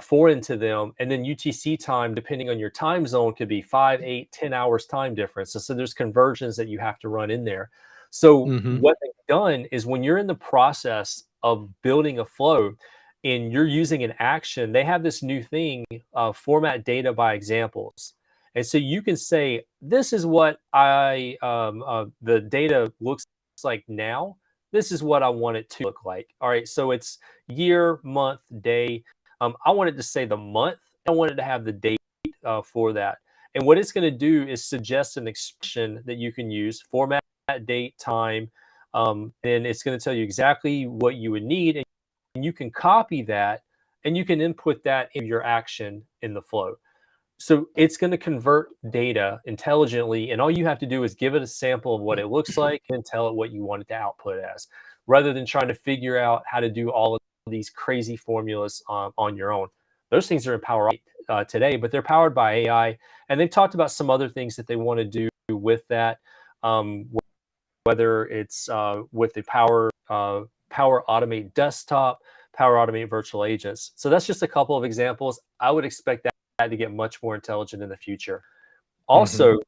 foreign to them, and then UTC time, depending on your time zone, could be 5, 8, 10 hours time difference. And so there's conversions that you have to run in there. So Mhm. what they've done is when you're in the process of building a flow and you're using an action, they have this new thing, format data by examples. And so you can say, this is what the data looks like now. This is what I want it to look like. All right. So it's year, month, day. I wanted to say the month. I wanted to have the date for that. And what it's going to do is suggest an expression that you can use, format, date, time, and it's going to tell you exactly what you would need. And you can copy that and you can input that in your action in the flow. So it's going to convert data intelligently, and all you have to do is give it a sample of what it looks like and tell it what you want it to output as, rather than trying to figure out how to do all of these crazy formulas on your own. Those things are in Power today, but they're powered by AI, and they've talked about some other things that they want to do with that, um, whether it's with the Power Automate desktop, Power Automate virtual agents. So that's just a couple of examples. I would expect that to get much more intelligent in the future. Mhm.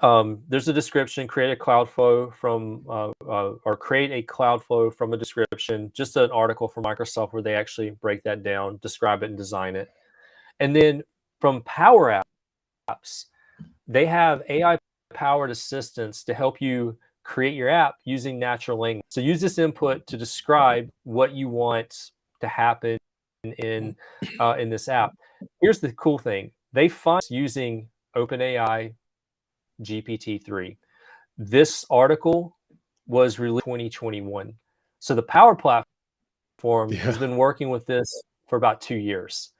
Also, there's a description, create a cloud flow from, or create a cloud flow from a description, just an article from Microsoft where they actually break that down, describe it, and design it. And then from Power Apps, they have AI powered assistants to help you create your app using natural language. So use this input to describe what you want to happen in this app. Here's the cool thing: they find using OpenAI GPT-3. This article was released in 2021. So the Power Platform Yeah. has been working with this for about 2 years.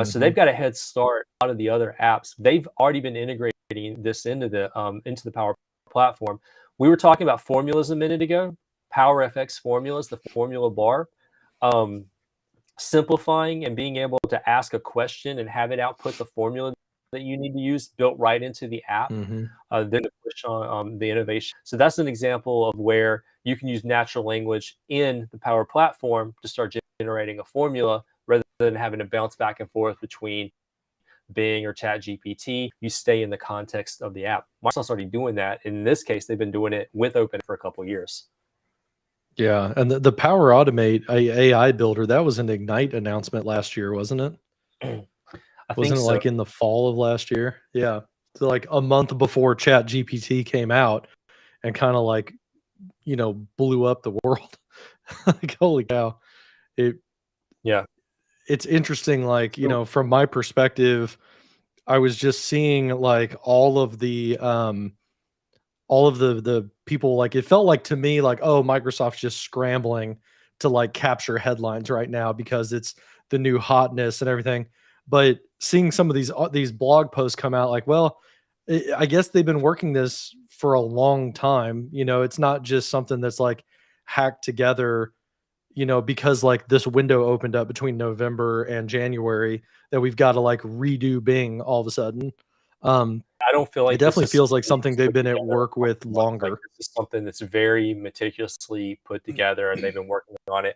So they've Mhm. got a head start. A lot of the other apps, they've already been integrating this into the Power Platform. We were talking about formulas a minute ago. Power FX formulas, the formula bar. Um, Simplifying and being able to ask a question and have it output the formula that you need to use built right into the app. Mhm. Then to push on the innovation. So that's an example of where you can use natural language in the Power Platform to start generating a formula rather than having to bounce back and forth between Bing or ChatGPT. You stay in the context of the app. Microsoft's already doing that. In this case, they've been doing it with Open for a couple of years. Yeah, and the Power Automate AI builder, that was an Ignite announcement last year, wasn't it? I think Wasn't it, so. like, in the fall of last year? Yeah. So, like, a month before ChatGPT came out and kinda, like, blew up the world. Like, holy cow. It Yeah. it's interesting, like, So, from my perspective, I was just seeing, like, all of the people, like, it felt like to me like, oh, Microsoft's just scrambling to, like, capture headlines right now because it's the new hotness and everything. But seeing some of these blog posts come out, like, well, I guess they've been working this for a long time. It's not just something that's like hacked together, because like this window opened up between November and January that we've got to like redo Bing all of a sudden. Um, I don't feel it like this definitely is feels like something something just they've put been at together work all with at once. Like, longer. this is something that's very meticulously put together, and they've been working on it.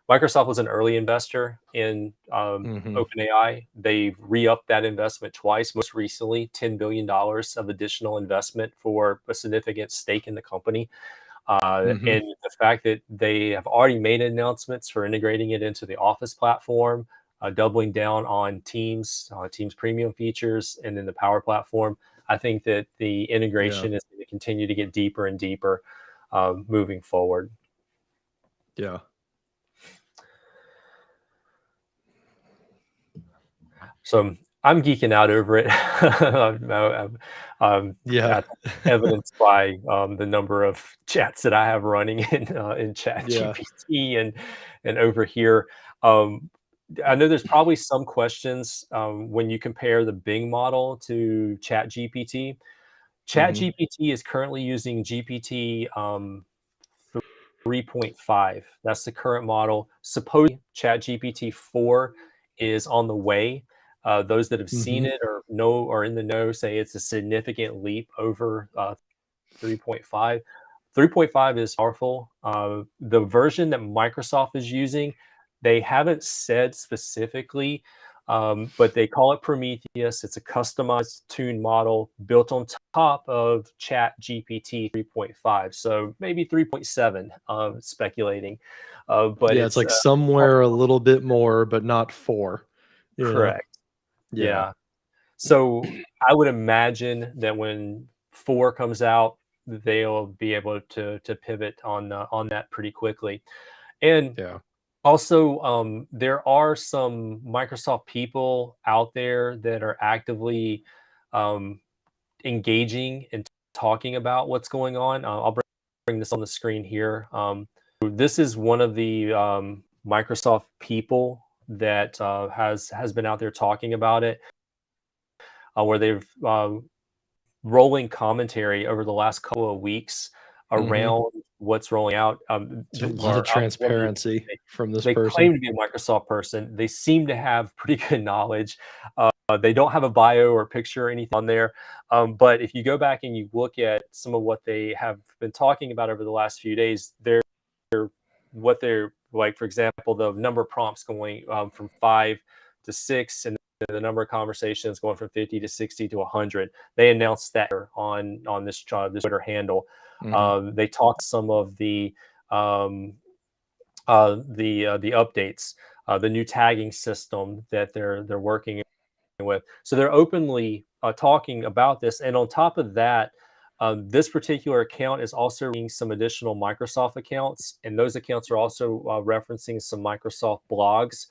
Microsoft was an early investor in Hmm. OpenAI. They've re-upped that investment twice, most recently $10 billion of additional investment for a significant stake in the company. Hmm. And the fact that they have already made announcements for integrating it into the Office platform, doubling down on Teams premium features, and then the Power platform. I think that the Yeah. integration is going to continue to get deeper and deeper moving forward. Yeah. So I'm geeking out over it. Yeah. That's evidenced by the number of chats that I have running in Chat Yeah. GPT and over here. Um, I know there's probably some questions when you compare the Bing model to Chat GPT. Chat Hmm. GPT is currently using GPT 3.5. That's the current model. Supposedly, ChatGPT 4 is on the way. Those that have seen Hmm. it or know or in the know say it's a significant leap over 3.5. 3.5 is powerful. The version that Microsoft is using, they haven't said specifically, but they call it Prometheus. It's a customized tuned model built on top of Chat GPT 3.5. So maybe 3.7, speculating. But Yeah. It's it's like somewhere a little bit more, but not four. You know. correct. Yeah. Yeah. So I would imagine that when 4 comes out, they'll be able to pivot on that pretty quickly. And Yeah. also, there are some Microsoft people out there that are actively um, engaging and talking about what's going on. I'll bring this on the screen here. This is one of the Microsoft people that has been out there talking about it, where they've rolling commentary over the last couple of weeks Hmm. around what's rolling out. There's a lot of One of the transparency from this they person. claim to be a Microsoft person. They seem to have pretty good knowledge. They don't have a bio or picture or anything on there. But if you go back and you look at some of what they have been talking about over the last few days, what they're like, for example, the number of prompts going from 5 to 6, and the number of conversations going from 50 to 60 to 100. They announced that on this Twitter handle. Hmm. They talked some of um, the updates, the new tagging system that they're working with. So they're openly talking about this, and on top of that, this particular account is also reading some additional Microsoft accounts, and those accounts are also referencing some Microsoft blogs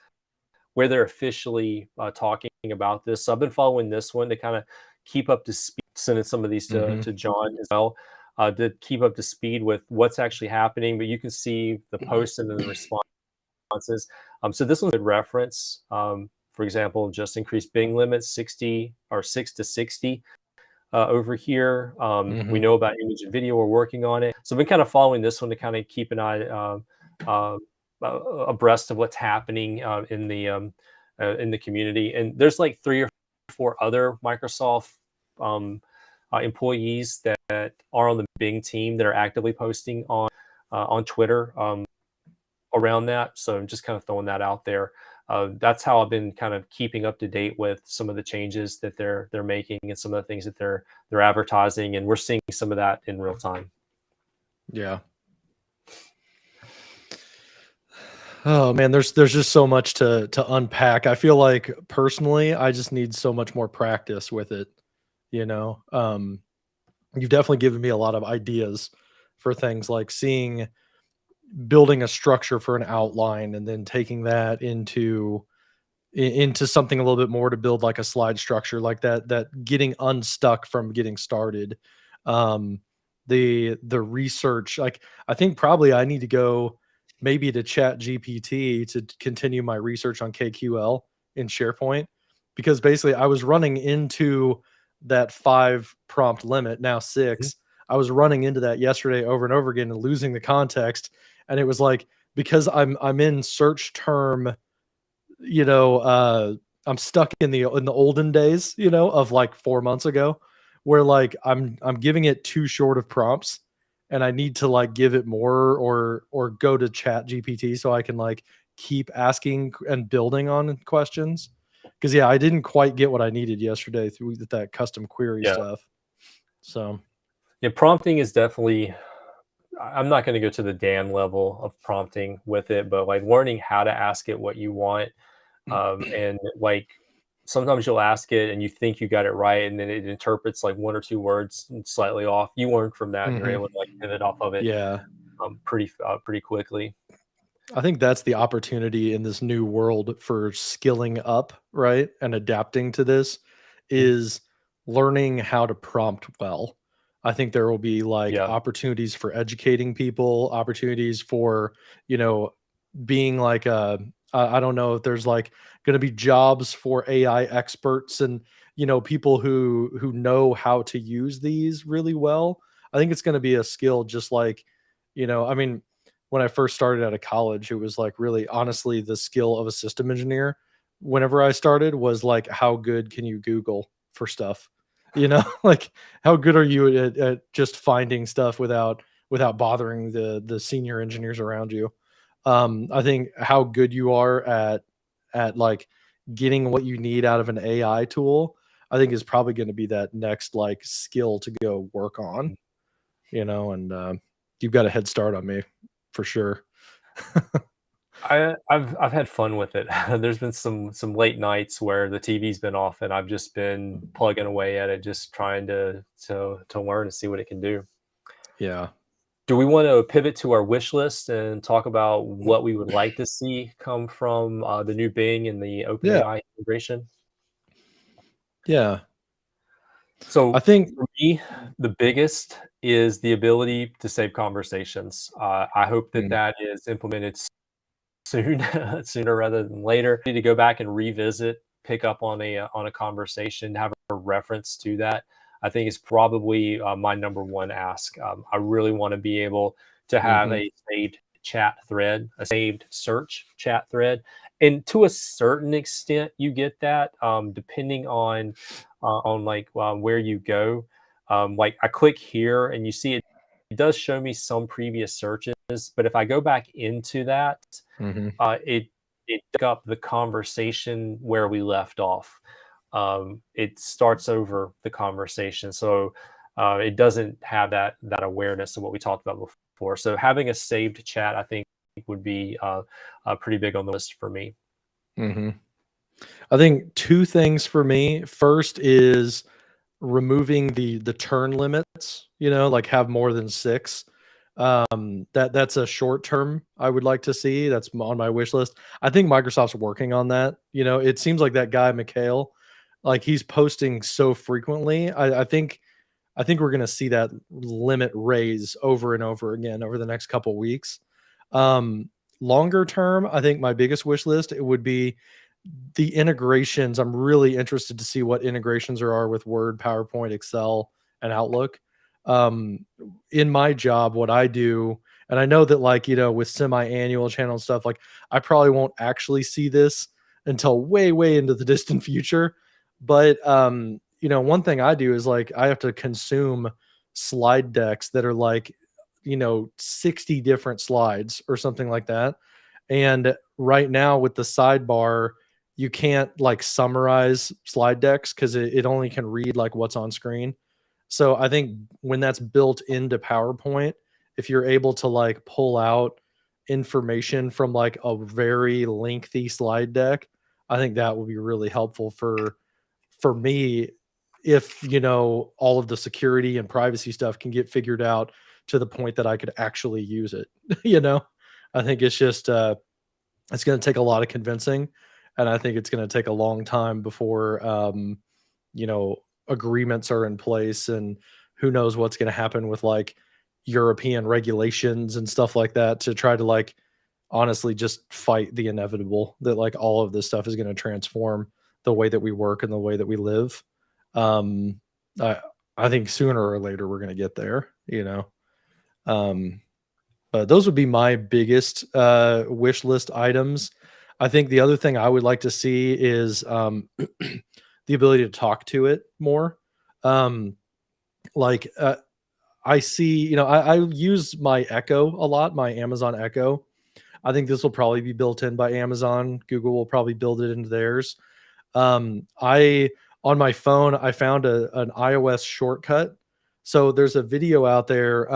where they're officially talking about this. So I've been following this one to kind of keep up to speed, sending some of these Hmm. to John as well, to keep up to speed with what's actually happening. But you can see the posts and then the responses. So this one's a good reference. For example, just increased Bing limits 60 or 6 to 60 over here. We Hmm. know about image and video. We're working on it. So I've been kind of following this one to kind of keep an eye uh, abreast of what's happening in the community. And there's like 3 or 4 other Microsoft employees that are on the Bing team that are actively posting on Twitter around that. So I'm just kind of throwing that out there. That's how I've been kind of keeping up to date with some of the changes that they're making and some of the things that they're advertising, and we're seeing some of that in real time. Yeah. Oh man, there's just so much to unpack. I feel like personally, I just need so much more practice with it. You know, you've definitely given me a lot of ideas for things like building a structure for an outline and then taking that into something a little bit more to build like a slide structure like that getting unstuck from getting started. um the research, like I think probably I need to go maybe to chat gpt to continue my research on kql in SharePoint, because basically I was running into that 5 prompt limit, now Mhm. 6. I was running into that yesterday over and over again and losing the context, and it was like, because I'm in search term, you know, I'm stuck in the olden days, you know, of like 4 months ago, where like I'm giving it too short of prompts, and I need to like give it more, or go to Chat GPT so I can like keep asking and building on questions. Because yeah, I didn't quite get what I needed yesterday through that custom query Yeah. stuff. So Yeah, prompting is definitely I'm not gonna go to the Dan level of prompting with it, but, like, learning how to ask it what you want, and, like, sometimes you'll ask it and you think you got it right, and then it interprets, like, 1 or 2 words slightly off. You learn from that, and you're mhm. able to, like, pivot off of it, Yeah. pretty quickly. I think that's the opportunity in this new world for skilling up, right? And adapting to this Mhm. is learning how to prompt well. I think there will be like Yeah, opportunities for educating people, opportunities for, you know, being like I don't know if there's like going to be jobs for AI experts and, you know, people who know how to use these really well. I think it's going to be a skill, just like, you know, I mean, when I first started out of college, it was like really honestly the skill of a system engineer. Whenever I started was like, how good can you Google for stuff? You know, like how good are you at just finding stuff without bothering the senior engineers around you? I think how good you are at like getting what you need out of an AI tool, I think is probably going to be that next like skill to go work on, you know, and you've got a head start on me for sure. I've had fun with it. There's been some late nights where the TV's been off, and I've just been plugging away at it, just trying to learn and see what it can do. Yeah. Do we want to pivot to our wish list and talk about what we would like to see come from the new Bing and the Yeah. OpenAI integration? Yeah. I So think for me, the biggest is the ability to save conversations. I hope that mm, that is implemented soon, sooner rather than later. Need to go back and revisit, pick up on a conversation, have a reference to that. I think is probably my number one ask. I really want to be able to have mhm, a saved chat thread, a saved search chat thread, and to a certain extent, you get that depending on like where you go. Like I click here, and you see it does show me some previous searches, but if I go back into that, mhm, it took up the conversation where we left off. It starts over the conversation, so it doesn't have that awareness of what we talked about before. So having a saved chat, I think, would be pretty big on the list for me. mhm. I think 2 things for me. First is removing the turn limits, you know, like have more than 6. That's a short term I would like to see. That's on my wish list. I think Microsoft's working on that. You know, it seems like that guy Mikhail, like he's posting so frequently. I think we're gonna see that limit raise over and over again over the next couple weeks. Um, Longer term, I think my biggest wish list, it would be the integrations. I'm really interested to see what integrations there are with Word, PowerPoint, Excel, and Outlook. Um, in my job, what I do, and I know that like, you know, with semi-annual channel and stuff, like I probably won't actually see this until way, way into the distant future. But you know, one thing I do is like I have to consume slide decks that are like, you know, 60 different slides or something like that. And right now with the sidebar, you can't like summarize slide decks because it only can read like what's on screen. So I think when that's built into PowerPoint, if you're able to like pull out information from like a very lengthy slide deck, I think that would be really helpful for me, if, you know, all of the security and privacy stuff can get figured out to the point that I could actually use it. You know? I think it's just it's going to take a lot of convincing, and I think it's going to take a long time before you know, agreements are in place, and who knows what's going to happen with like European regulations and stuff like that to try to like honestly just fight the inevitable that like all of this stuff is going to transform the way that we work and the way that we live. um i I think sooner or later we're going to get there, you know. um Those would be my biggest wish list items. I think the other thing I would like to see is the ability to talk to it more. Um, like I see, I use my Echo a lot, my Amazon Echo. I think this will probably be built in by Amazon. Google will probably build it into theirs. I On my phone, I found an iOS shortcut. So there's a video out there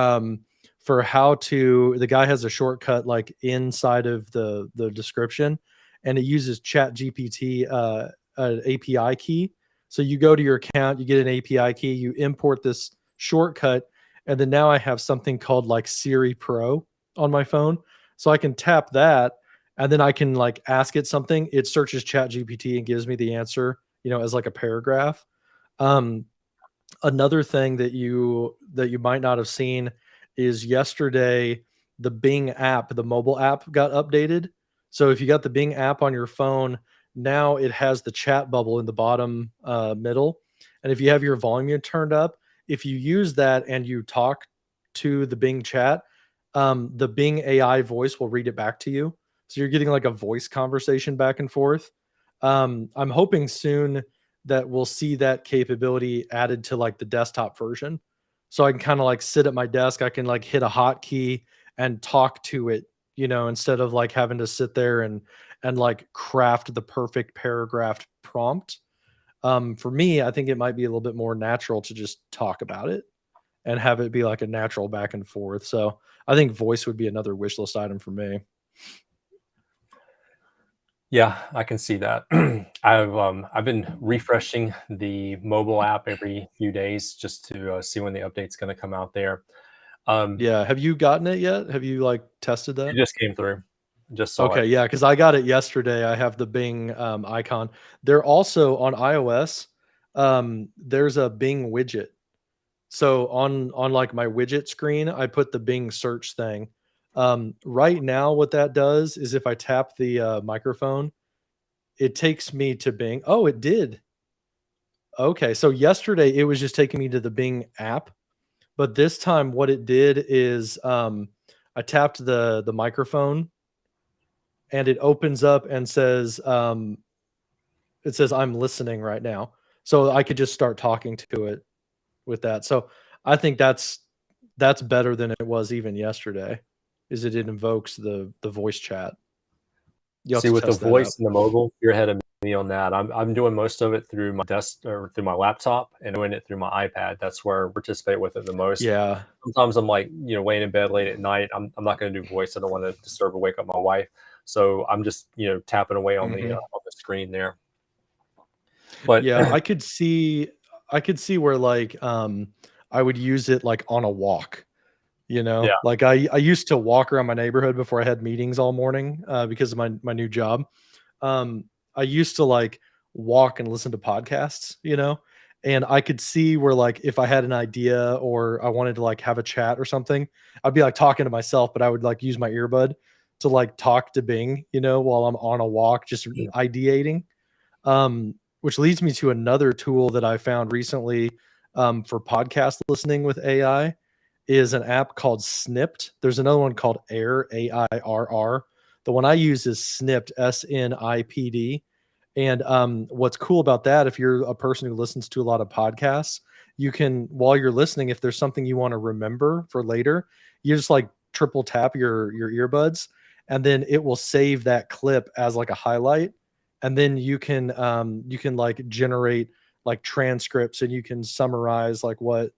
for how to. The guy has a shortcut like inside of the description, and it uses ChatGPT an API key. So you go to your account, you get an API key, you import this shortcut, and then now I have something called like Siri Pro on my phone. So I can tap that and then I can like ask it something. It searches Chat GPT and gives me the answer, as like a paragraph. Um, Another thing that you might not have seen is yesterday the Bing app, the mobile app got updated. So if you got the Bing app on your phone, now it has the chat bubble in the bottom middle. And if you have your volume turned up, if you use that and you talk to the Bing chat, the Bing AI voice will read it back to you. So you're getting like a voice conversation back and forth. I'm hoping soon that we'll see that capability added to like the desktop version. So I can kind of like sit at my desk, I can like hit a hotkey and talk to it, instead of like having to sit there and like craft the perfect paragraph prompt. For me, I think it might be a little bit more natural to just talk about it and have it be like a natural back and forth. So I think voice would be another wish list item for me. Yeah, I can see that. I've been refreshing the mobile app every few days just to see when the update's going to come out there. Um, Yeah. Have you gotten it yet? Have you like tested that? it just came through. Just saw it. Okay, yeah, because I got it yesterday. I have the Bing icon. They're also on iOS. There's a Bing widget. So on like my widget screen, I put the Bing search thing. Right now, what that does is if I tap the microphone, it takes me to Bing. Oh, it did. Okay, so yesterday it was just taking me to the Bing app, but this time what it did is I tapped the microphone and it opens up and says it says I'm listening right now. So I could just start talking to it with that. So I think that's better than it was even yesterday. Is it invokes the voice chat. You'll have See, to with the test that out. voice and the mobile, you're ahead of me on that. I'm doing most of it through my desk or through my laptop and doing it through my iPad. That's where I participate with it the most. Yeah. Sometimes I'm like, laying in bed late at night. I'm not going to do voice. I don't want to disturb or wake up my wife. So I'm just, tapping away Mhm. on the screen there. But Yeah, I could see where like I would use it like on a walk. yeah, Like I used to walk around my neighborhood before I had meetings all morning because of my new job. um I used to like walk and listen to podcasts, and I could see where like if I had an idea or I wanted to like have a chat or something, I'd be like talking to myself, but I would like use my earbud to like talk to Bing, while I'm on a walk just ideating. Which leads me to another tool that I found recently for podcast listening with AI is an app called Snipped. There's another one called Air, AIRR. The one I use is Snipped, SNIPD. And what's cool about that, if you're a person who listens to a lot of podcasts, you can, while you're listening, if there's something you want to remember for later, you just like triple tap your earbuds, and then it will save that clip as like a highlight. And then you can like generate like transcripts and you can summarize like what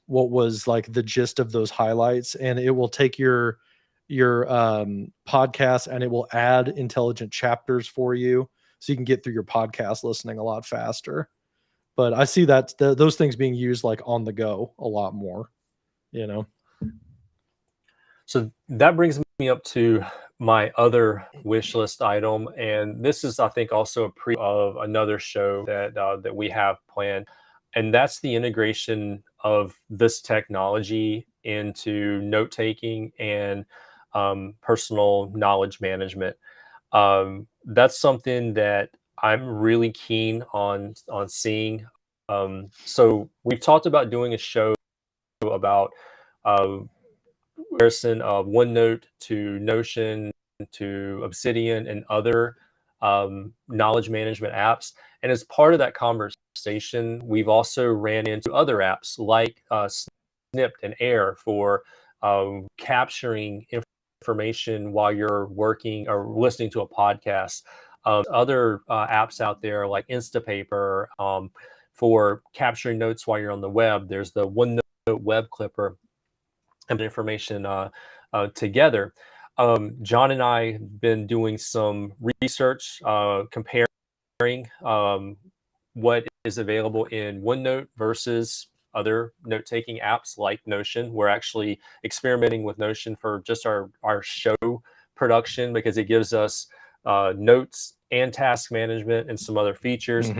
was like the gist of those highlights, and it will take your podcast and it will add intelligent chapters for you so you can get through your podcast listening a lot faster. But I see that those things being used like on the go a lot more, you know. so that brings me up to my other wish list item, and this is, I think, also a pre of another show that we have planned, and that's the integration of this technology into note taking and personal knowledge management. That's something that I'm really keen on seeing. So we've talked about doing a show about uh, comparison of OneNote to Notion to Obsidian and other knowledge management apps. And as part of that conversation, we've also ran into other apps like Snipped and Air for capturing information while you're working or listening to a podcast. Other apps out there like Instapaper for capturing notes while you're on the web. There's the OneNote web clipper and information together. John and I have been doing some research comparing what is available in OneNote versus other note-taking apps like Notion. We're actually experimenting with Notion for just our show production because it gives us notes and task management and some other features.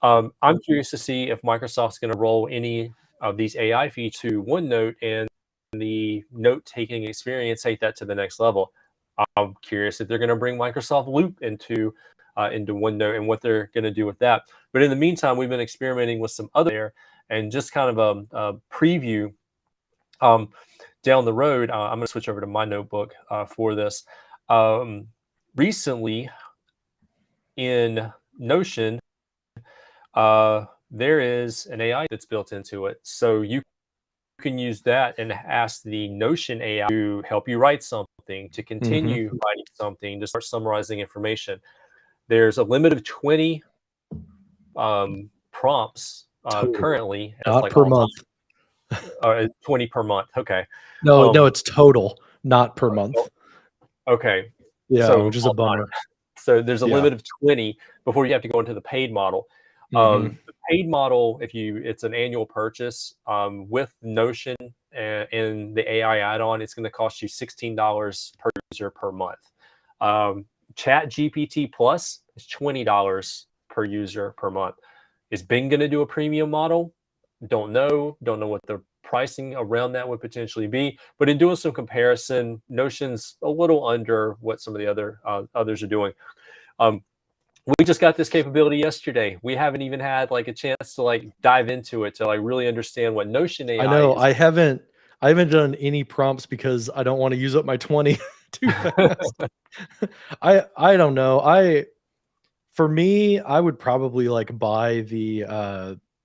I'm curious to see if Microsoft's going to roll any of these AI features to OneNote and the note-taking experience, take that to the next level. I'm curious if they're going to bring Microsoft Loop into OneNote and what they're going to do with that. But in the meantime, we've been experimenting with some other, and just kind of a preview down the road. I'm going to switch over to my notebook for this. Recently, in Notion, there is an AI that's built into it, so you can use that and ask the Notion AI to help you write something, to continue writing something, to start summarizing information. There's a limit of 20 prompts Total, currently. That's not like per all month. time. 20 per month. Okay. No, it's total, not per month. Okay. Yeah, So which is a all time. bummer. So there's a Yeah. limit of 20 before you have to go into the paid model. The paid model, it's an annual purchase with Notion and the AI add-on, it's going to cost you $16 per user per month. ChatGPT Plus is $20 per user per month. Is Bing going to do a premium model? Don't know. Don't know what the pricing around that would potentially be. But in doing some comparison, Notion's a little under what some of the others are doing. We just got this capability yesterday. We haven't even had like a chance to like dive into it to like really understand what Notion I AI know. is. I haven't done any prompts because I don't want to use up my 20 too fast. I don't know. For me, I would probably like buy the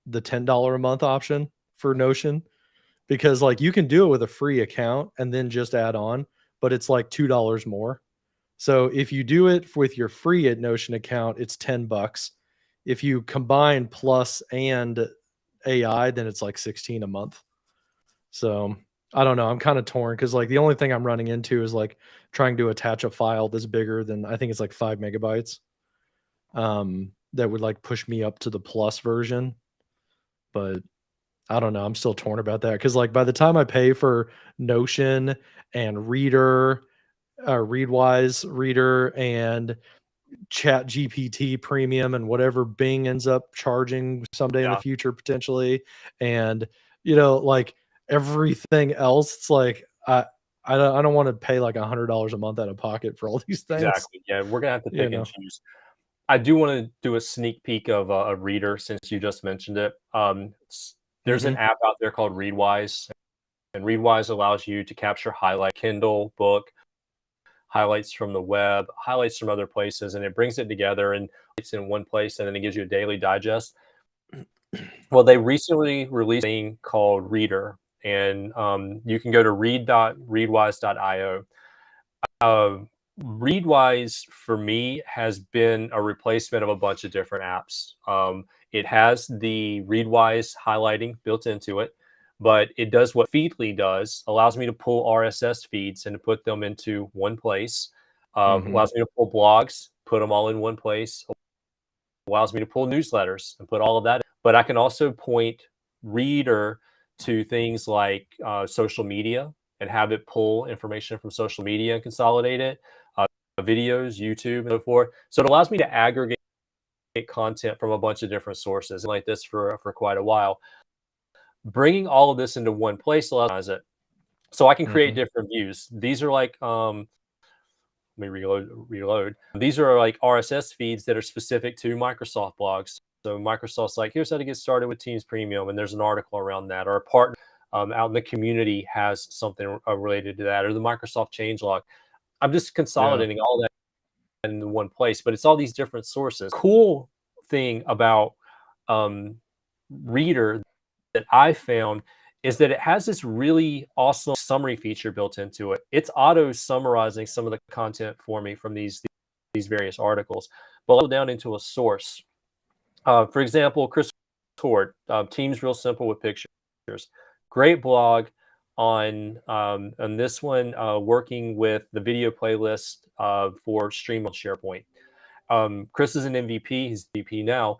$10 a month option for Notion because like you can do it with a free account and then just add on, but it's like $2 more. So if you do it with your free at Notion account, it's $10. If you combine Plus and AI, then it's like 16 a month. So I don't know. I'm kind of torn because like the only thing I'm running into is like trying to attach a file that's bigger than I think it's like 5 MB. That would like push me up to the Plus version. But I don't know. I'm still torn about that because like by the time I pay for Notion and Readwise Reader and Chat GPT premium and whatever Bing ends up charging someday in the Yeah, future potentially, and like everything else, it's like I don't want to pay like $100 a month out of pocket for all these things. exactly. Yeah, we're gonna have to You pick and know. choose. I do want to do a sneak peek of a reader since you just mentioned it. There's an hmm app out there called Readwise, and Readwise allows you to capture highlight Kindle book, highlights from the web, highlights from other places, and it brings it together and it's in one place, and then it gives you a daily digest. Well, they recently released a thing called Reader, and you can go to read.readwise.io. Uh, Readwise for me has been a replacement of a bunch of different apps. It has the Readwise highlighting built into it, but it does what Feedly does, allows me to pull RSS feeds and to put them into one place. hmm Allows me to pull blogs, put them all in one place. Allows me to pull newsletters and put all of that. But I can also point Reader to things like social media and have it pull information from social media and consolidate it, videos, YouTube, and so forth. So it allows me to aggregate content from a bunch of different sources, and like this for quite a while. Bringing all of this into one place allows it, so I can create hmm different views. These are like let me reload. These are like RSS feeds that are specific to Microsoft blogs. So Microsoft's like, here's how to get started with Teams Premium, and there's an article around that, or a partner out in the community has something related to that, or the Microsoft changelog. I'm just Yeah. consolidating all that in one place, but it's all these different sources. Cool thing about um, Reader that I found is that it has this really awesome summary feature built into it. It's auto summarizing some of the content for me from these various articles, but I'll go down into a source. For example, Chris Tord, Teams Real Simple with Pictures. Great blog on this one, working with the video playlist for Stream on SharePoint. Chris is an MVP. He's VP now,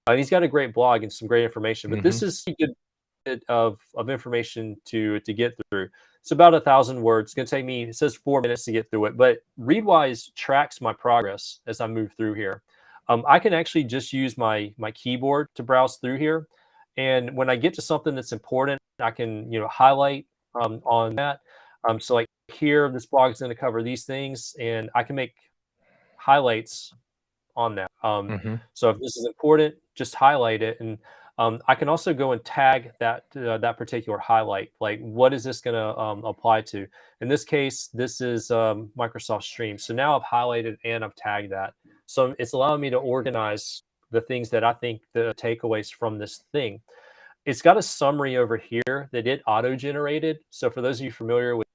and he's got a great blog and some great information. But this Mhm. is a good bit of information to get through. It's about 1,000 words. It's going to take me, it says 4 minutes to get through it, but Readwise tracks my progress as I move through here. I can actually just use my keyboard to browse through here, and when I get to something that's important, I can highlight on that. So like here, this blog is going to cover these things, and I can make highlights on that. Mhm. So if this is important, just highlight it, and I can also go and tag that particular highlight. Like, what is this going to apply to? In this case, this is Microsoft Stream. So now I've highlighted and I've tagged that. So it's allowing me to organize the things that I think the takeaways from this thing. It's got a summary over here that it auto-generated. So for those of you familiar with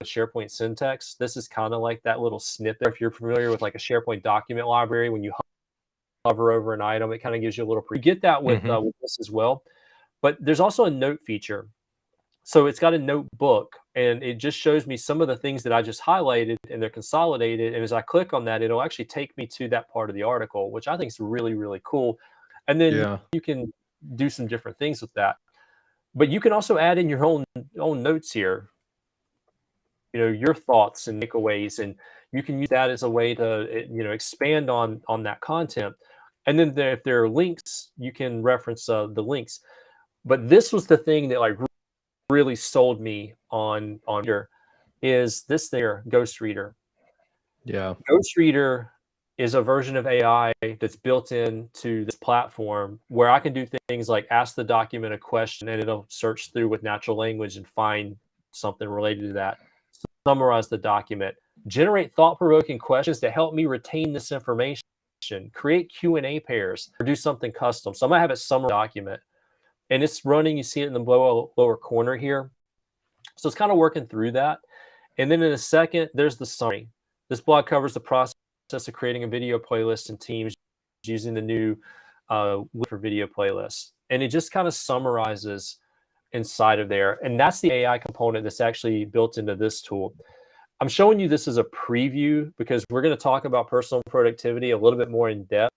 SharePoint syntax, this is kind of like that little snippet. If you're familiar with like a SharePoint document library, when you hover over an item, it kind of gives you a little. You get that Mhm. with this as well, but there's also a note feature. So it's got a notebook, and it just shows me some of the things that I just highlighted, and they're consolidated. And as I click on that, it'll actually take me to that part of the article, which I think is really, really cool. And then Yeah. you can do some different things with that. But you can also add in your own notes here, your thoughts and takeaways, and you can use that as a way to expand on that content. And then if there are links, you can reference the links. But this was the thing that like really sold me on Reader, is this there Ghost Reader. Yeah. Ghost Reader is a version of AI that's built into this platform where I can do things like ask the document a question and it'll search through with natural language and find something related to that, summarize the document, generate thought-provoking questions to help me retain this information, create Q&A pairs, or do something custom. So I'm gonna have it summarize the document, and it's running. You see it in the lower corner here. So it's kind of working through that. And then in a second, there's the summary. This blog covers the process of creating a video playlist in Teams using the new for video playlists. And it just kind of summarizes inside of there. And that's the AI component that's actually built into this tool. I'm showing you this as a preview because we're going to talk about personal productivity a little bit more in depth.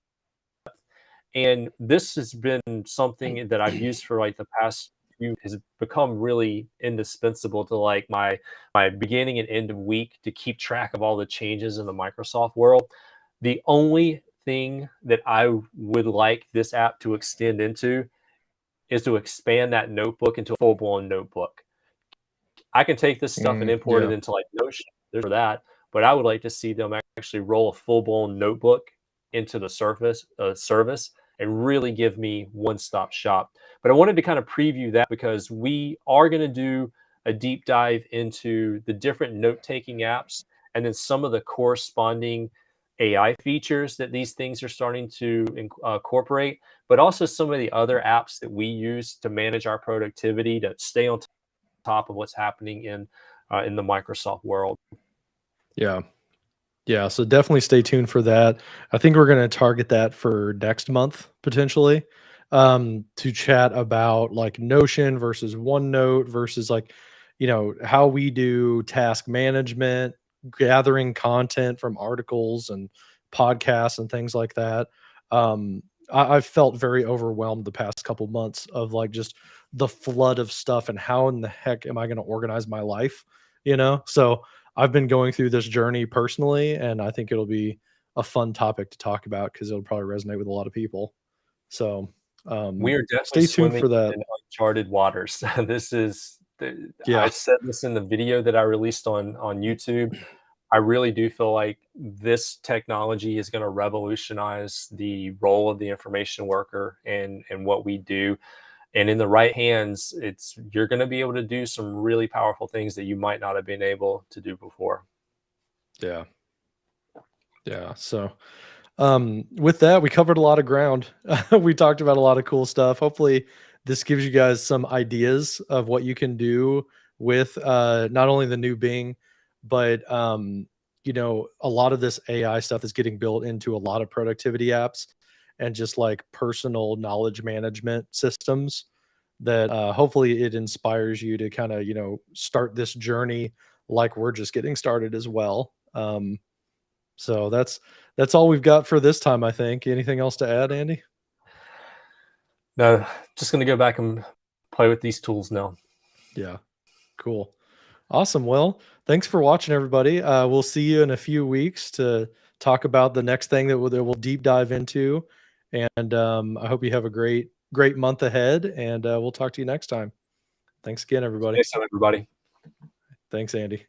And this has been something that I've used for like the past few, has become really indispensable to like my beginning and end of week to keep track of all the changes in the Microsoft world. The only thing that I would like this app to extend into is to expand that notebook into a full-blown notebook. I can take this stuff and import it Yeah. into like Notion. There's that, but I would like to see them actually roll a full-blown notebook into the Surface service and really give me one-stop shop. But I wanted to kind of preview that because we are going to do a deep dive into the different note-taking apps and then some of the corresponding AI features that these things are starting to incorporate, but also some of the other apps that we use to manage our productivity, to stay on top of what's happening in the Microsoft world. Yeah. Yeah, so definitely stay tuned for that. I think we're gonna target that for next month potentially, to chat about like Notion versus OneNote versus like, how we do task management, gathering content from articles and podcasts and things like that. I've felt very overwhelmed the past couple months of like just the flood of stuff and how in the heck am I going to organize my life, So I've been going through this journey personally, and I think it'll be a fun topic to talk about because it'll probably resonate with a lot of people. So, We are definitely stay tuned swimming for that. in uncharted waters. This is I Yeah. said this in the video that I released on YouTube. I really do feel like this technology is going to revolutionize the role of the information worker and what we do. And in the right hands, you're going to be able to do some really powerful things that you might not have been able to do before. Yeah. Yeah. So, with that, we covered a lot of ground. We talked about a lot of cool stuff. Hopefully, this gives you guys some ideas of what you can do with not only the new Bing, but a lot of this AI stuff is getting built into a lot of productivity apps and just like personal knowledge management systems that hopefully it inspires you to kind of start this journey like we're just getting started as well. So that's all we've got for this time, I think. Anything else to add, Andy? No, just going to go back and play with these tools now. Yeah, cool. Awesome. Well, thanks for watching, everybody. We'll see you in a few weeks to talk about the next thing that we'll deep dive into. And I hope you have a great month ahead. And we'll talk to you next time. Thanks again, everybody. Next time, everybody. Thanks, Andy.